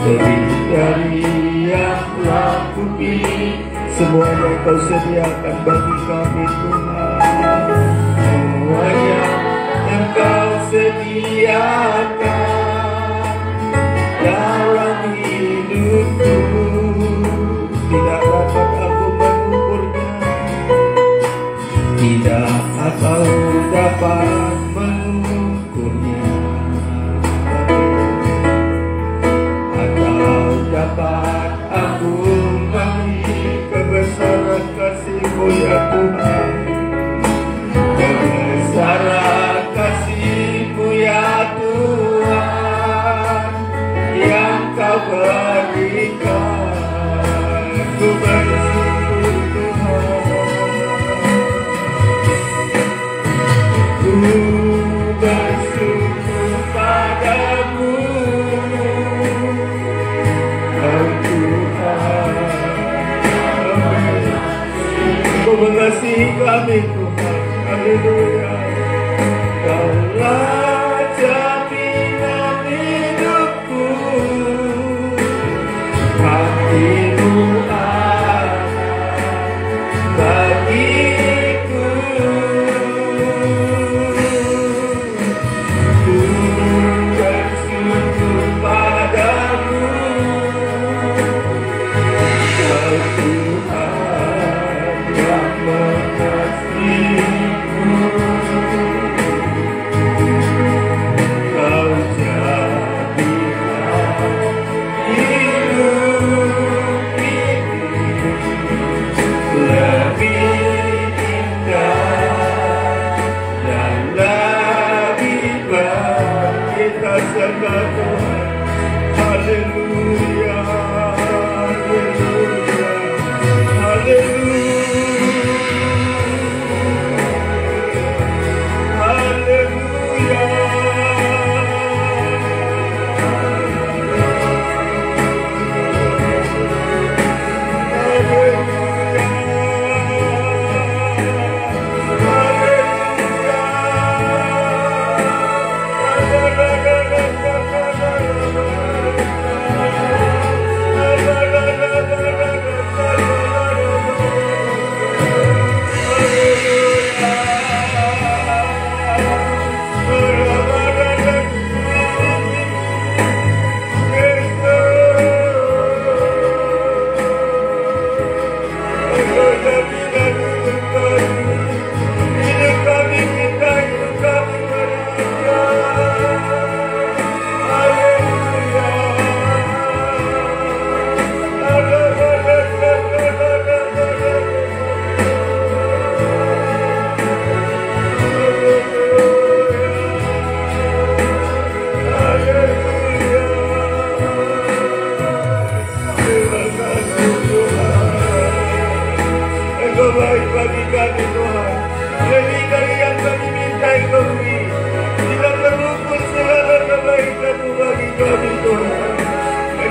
Lebih dari yang telah kupilih, semuanya Kau sediakan bagi kami Tuhan. Semuanya yang Kau sediakan dalam hidupku, tidak dapat aku mengukurnya, tidak aku dapat mengukurnya, atau dapat aku melihat kebesaran kasih-Mu ya Tuhan. Kebesaran kasih-Mu ya Tuhan yang Kau berikan. Ku bersyukur Tuhan. Ku bersyukur padamu, Kau Tuhan. Kau mengasihi kami Tuhan. Haleluya. Kaulah jaminan hidupku, hati-Mu ada bagiku. Ku bersyukur padamu, Kau Tuhan yang mengasihiku.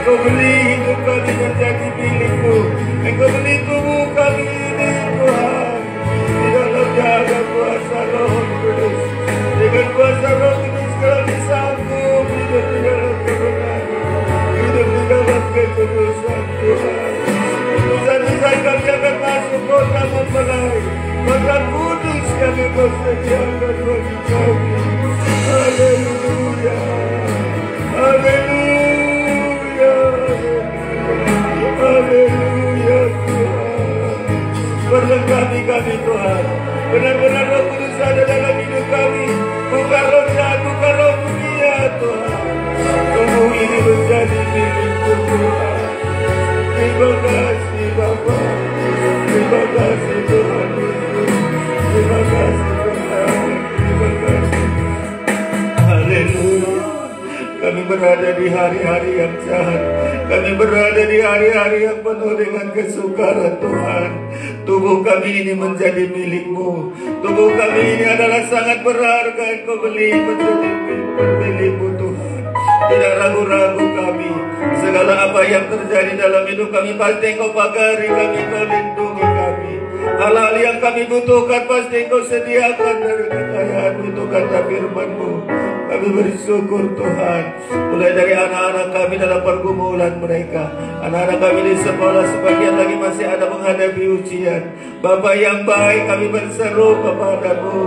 Engkau beli hidup kami menjadi milik-Mu. Engkau beli tubuh kami ini Tuhan. Di dalam jaga kuasa Roh Kudus. Dengan kuasa Roh Kudus kami sanggup hidup di dalam kebenaran. Hidup di dalam kekudusan Tuhan. Utusan-utusan kami akan masuk kota mempelai. Kota kudus yang Engkau sediakan bagi kami. Haleluya. Haleluya. Haleluya Tuhan. Berlengkapi kami Tuhan. Benar-benar Roh Kudus ada dalam hidup kami. Bukan roh jahat, bukan roh dunia Tuhan. Tubuh ini menjadi milik-Mu Tuhan. Terima kasih Bapa. Terima kasih Tuhan Yesus. Terima kasih Tuhan. Terima kasih. Haleluya. Kami berada di hari-hari yang jahat. Kami berada di hari-hari yang penuh dengan kesukaran Tuhan. Tubuh kami ini menjadi milik-Mu. Tubuh kami ini adalah sangat berharga. Engkau beli menjadi milik-Mu Tuhan. Tidak ragu-ragu kami. Segala apa yang terjadi dalam hidup kami pasti Engkau pagari kami, Engkau lindungi kami. Hal-hal yang kami butuhkan pasti Engkau sediakan dari kekayaan itu kata firman-Mu. Kami bersyukur Tuhan. Mulai dari anak-anak kami dalam pergumulan mereka. Anak-anak kami di sekolah sebagian lagi masih ada menghadapi ujian. Bapa yang baik, kami berseru kepada-Mu.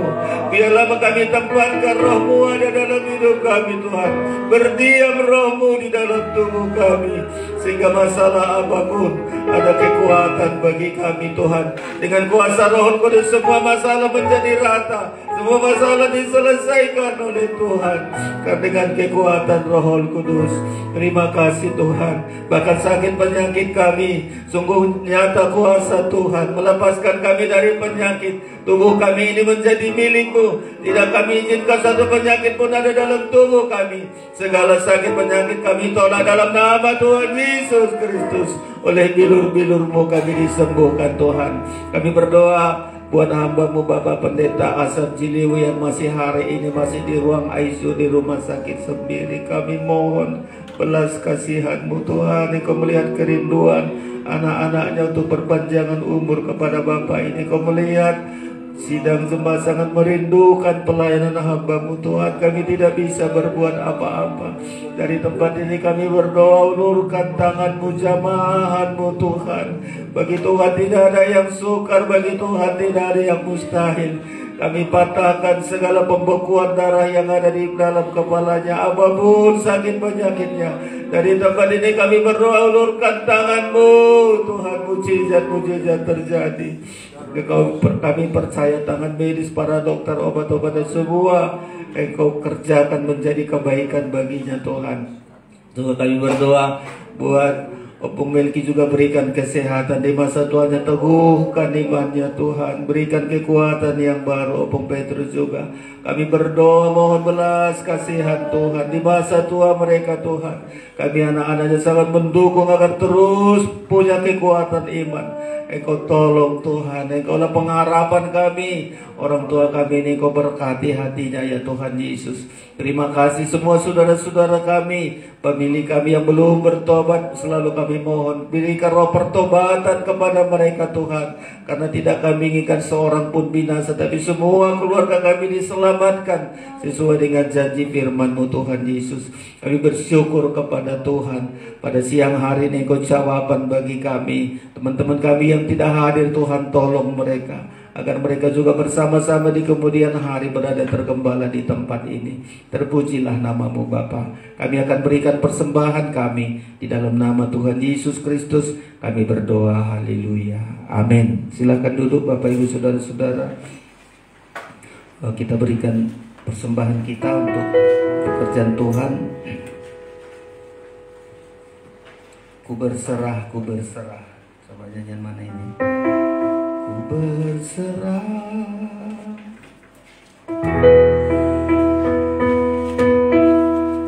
Biarlah kami tempatkan Roh-Mu ada dalam hidup kami Tuhan. Berdiam Roh-Mu di dalam tubuh kami. Sehingga masalah apapun ada kekuatan bagi kami Tuhan. Dengan kuasa Roh Kudus semua masalah menjadi rata. Semua masalah diselesaikan oleh Tuhan. Karena dengan kekuatan Roh Kudus. Terima kasih Tuhan. Bahkan sakit penyakit kami sungguh nyata kuasa Tuhan melepaskan kami dari penyakit. Tubuh kami ini menjadi milik-Mu. Tidak kami izinkan satu penyakit pun ada dalam tubuh kami. Segala sakit penyakit kami tolak dalam nama Tuhan Yesus Kristus. Oleh bilur-bilur-Mu kami disembuhkan Tuhan. Kami berdoa buat hamba-Mu Bapak Pendeta Asap Jiliwi yang masih hari ini masih di ruang ICU di rumah sakit sendiri. Kami mohon belas kasihan-Mu Tuhan. Engkau melihat kerinduan anak-anaknya untuk perpanjangan umur kepada Bapak ini. Engkau melihat sidang jemaat sangat merindukan pelayanan hamba-Mu Tuhan. Kami tidak bisa berbuat apa-apa. Dari tempat ini kami berdoa, ulurkan tangan-Mu, jamahan-Mu Tuhan. Bagi Tuhan tidak ada yang sukar, bagi Tuhan tidak ada yang mustahil. Kami patahkan segala pembekuan darah yang ada di dalam kepalanya, apapun sakit penyakitnya. Dari tempat ini kami berdoa, ulurkan tangan-Mu Tuhan, mujizat-mujizat terjadi. Kami percaya tangan medis, para dokter, obat-obatan semua Engkau kerjakan menjadi kebaikan baginya Tuhan. Tuhan kami berdoa buat Opung Melki juga berikan kesehatan di masa tuanya, teguhkan imannya Tuhan, berikan kekuatan yang baru. Opung Petrus juga kami berdoa mohon belas kasihan Tuhan di masa tua mereka Tuhan. Kami anak-anaknya sangat mendukung agar terus punya kekuatan iman. Engkau tolong Tuhan, Engkaulah pengharapan kami. Orang tua kami ini Engkau berkati hatinya ya Tuhan Yesus. Terima kasih semua saudara-saudara kami, pemilih kami yang belum bertobat, selalu kami mohon berikan roh pertobatan kepada mereka Tuhan. Karena tidak kami inginkan seorang pun binasa, tapi semua keluarga kami diselamatkan sesuai dengan janji firman-Mu Tuhan Yesus. Kami bersyukur kepada Tuhan. Pada siang hari ini Engkau jawaban bagi kami. Teman-teman kami yang tidak hadir Tuhan, tolong mereka agar mereka juga bersama-sama di kemudian hari berada tergembala di tempat ini. Terpujilah nama-Mu Bapa. Kami akan berikan persembahan kami di dalam nama Tuhan Yesus Kristus. Kami berdoa, haleluya, amin. Silakan duduk Bapak Ibu Saudara-saudara. Kita berikan persembahan kita untuk pekerjaan Tuhan. Ku berserah, ku berserah. Coba nyanyian mana ini? Ku berserah.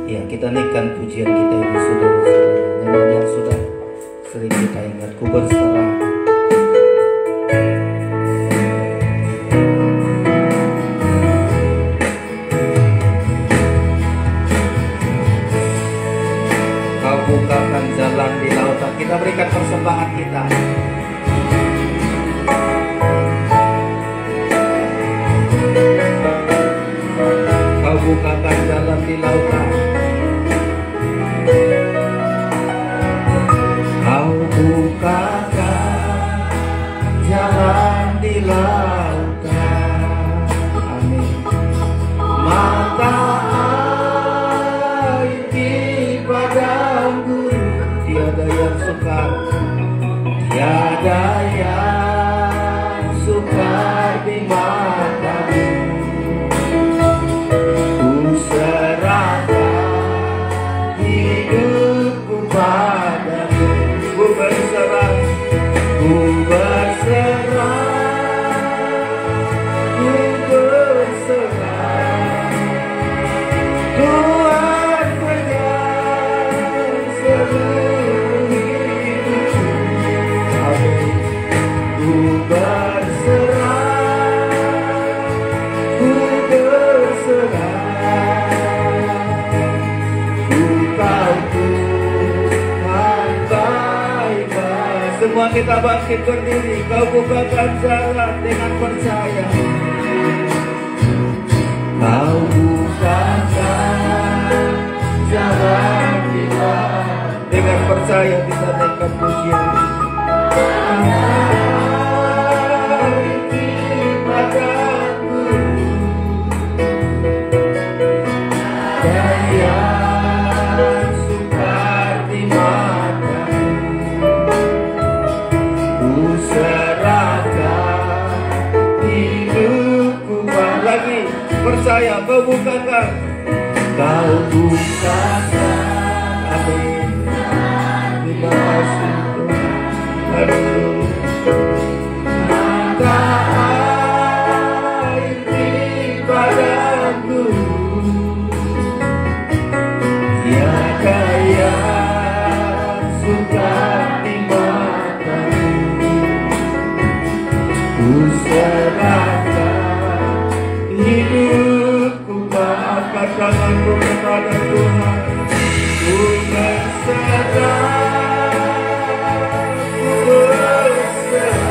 Ya, kita naikkan pujian kita ini saudara-saudara. Nyanyian yang sudah sering kita ingat. Ku berserah. Kau bukan bukakan jalan di lautan. Kita berikan persembahan kita. Kau bukakan jalan di lautan. Kau bukakan jalan di lautan. Amin. Mata air di padang gurun, tiada yang sukar, tiada yang sukar di matamu. Ku serahkan hidupku padamu. Ku berserah, ku berserah, ku berserah. Tuhan pegang seluruh hidupku. Amin. Ku berserah, ku berserah. Ku tahu Tuhan baik-baik. Semua kita bangkit berdiri. Kau bukakan jalan dengan percaya. Kau bukakan jalan kita. Dengan percaya kita naikkan pujian. Padaku daya sukar di matamu. Ku serahkan hidupku. Lagi percaya, kau bukakan. Kau bukakan. Amin. Terima kasih Tuhan. Aduh. Mata air di padaku, tiada yang sukar di matamu. Ku serahkan hidupku, angkat tanganku kepada Tuhan. Ku berserah, ku berserah.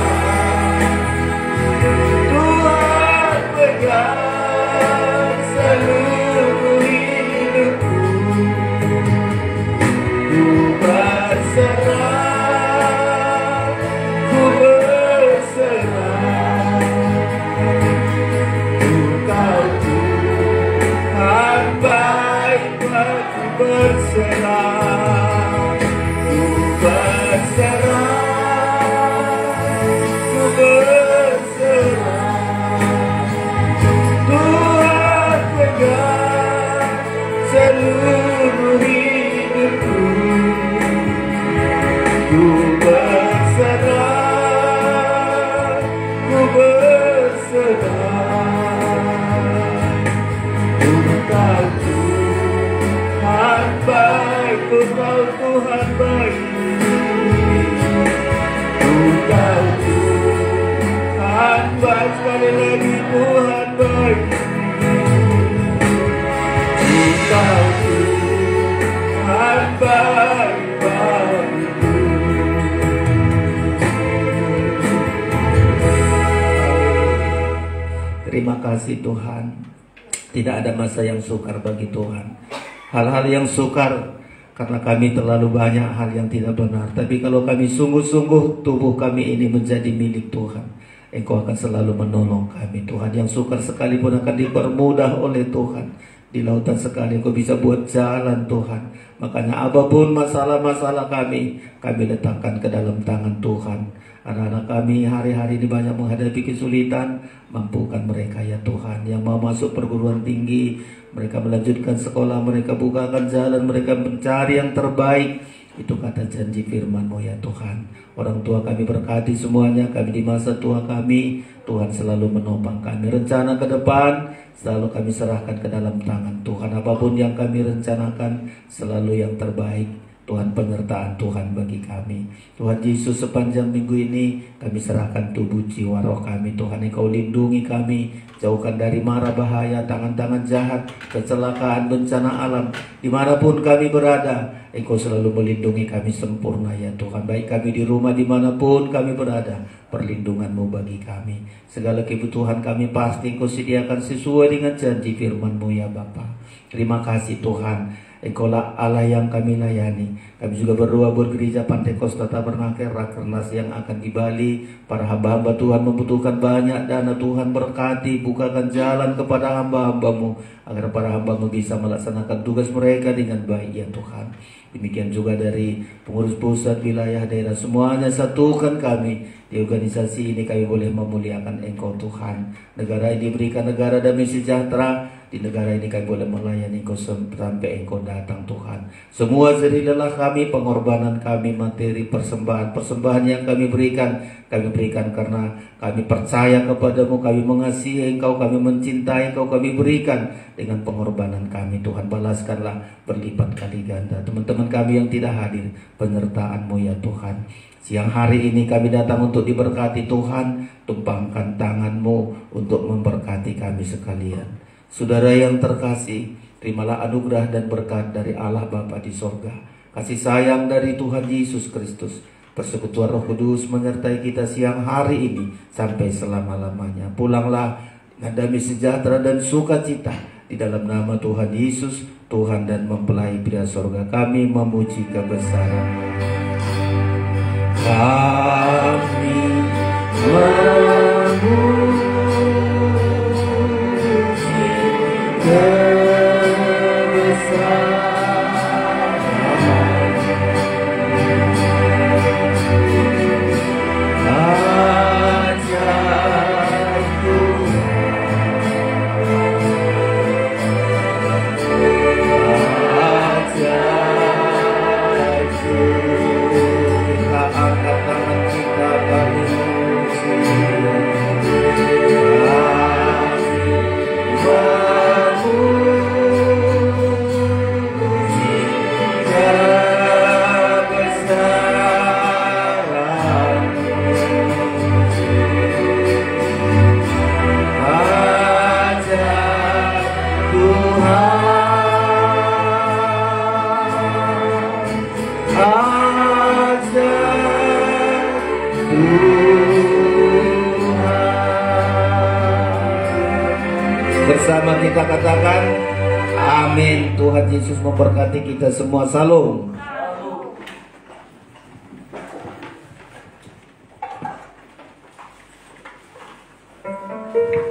Tuhan pegang seluruh hidupku. Ku berserah, ku berserah. Ku tahu Tuhan baik-baik. Ku berserah, ku berserah, ku berserah. Tuhan pegang seluruh hidupku. Ku berserah, ku berserah. Ku tahu Tuhan baik, ku tahu Tuhan baik. Ku tahu Tuhan baik, sekali lagi Tuhan baik. Ku tahu Tuhan baik bagiku. Terima kasih Tuhan. Tidak ada masa yang sukar bagi Tuhan. Hal-hal yang sukar karena kami terlalu banyak hal yang tidak benar. Tapi kalau kami sungguh-sungguh, tubuh kami ini menjadi milik Tuhan, Engkau akan selalu menolong kami Tuhan. Yang sukar sekalipun akan dipermudah oleh Tuhan. Di lautan sekali Engkau bisa buat jalan Tuhan. Makanya apapun masalah-masalah kami letakkan ke dalam tangan Tuhan. Anak-anak kami hari-hari ini banyak menghadapi kesulitan. Mampukan mereka ya Tuhan. Yang mau masuk perguruan tinggi, mereka melanjutkan sekolah, mereka bukakan jalan, mereka mencari yang terbaik. Itu kata janji firman-Mu ya Tuhan. Orang tua kami berkati semuanya. Kami di masa tua kami, Tuhan selalu menopang kami. Rencana ke depan selalu kami serahkan ke dalam tangan Tuhan. Apapun yang kami rencanakan selalu yang terbaik. Tuhan, penyertaan Tuhan bagi kami. kami. Tuhan Yesus, sepanjang minggu ini kami serahkan tubuh, jiwa, roh kami. Tuhan, Engkau lindungi kami, jauhkan dari mara bahaya, tangan-tangan jahat, kecelakaan, bencana alam. Dimanapun kami berada, Engkau selalu melindungi kami sempurna ya Tuhan. Baik kami di rumah, dimanapun kami berada, perlindungan-Mu bagi kami. Segala kebutuhan kami pasti Engkau sediakan sesuai dengan janji firman-Mu ya Bapa. Terima kasih Tuhan, Engkau lah Allah yang kami layani. Kami juga berdoa buat gereja Pantekosta Tabernakel Rakernas yang akan di Bali. Para hamba-hamba Tuhan membutuhkan banyak dana. Tuhan berkati, bukakan jalan kepada hamba-hamba-Mu, agar para hamba-Mu bisa melaksanakan tugas mereka dengan baik ya Tuhan. Demikian juga dari pengurus pusat, wilayah, daerah, semuanya satukan kami. Di organisasi ini kami boleh memuliakan Engkau Tuhan. Negara ini berikan negara damai sejahtera. Di negara ini kami boleh melayani Engkau sampai Engkau datang Tuhan. Semua jerih lelah kami, pengorbanan kami, materi, persembahan yang kami berikan karena kami percaya kepadamu, kami mengasihi Engkau, kami mencintai Engkau, kami berikan dengan pengorbanan kami. Tuhan, balaskanlah berlipat kali ganda teman-teman kami yang tidak hadir, penyertaan-Mu ya Tuhan. Siang hari ini kami datang untuk diberkati Tuhan. Tumpangkan tangan-Mu untuk memberkati kami sekalian. Saudara yang terkasih, terimalah anugerah dan berkat dari Allah Bapa di sorga, kasih sayang dari Tuhan Yesus Kristus, persekutuan Roh Kudus menyertai kita siang hari ini sampai selama-lamanya. Pulanglah dengan damai sejahtera dan sukacita. Di dalam nama Tuhan Yesus, Tuhan dan mempelai pria sorga, kami memuji kebesaran-Mu. Kami memuji bersama kita katakan amin. Tuhan Yesus memberkati kita semua. Salam. Thank you.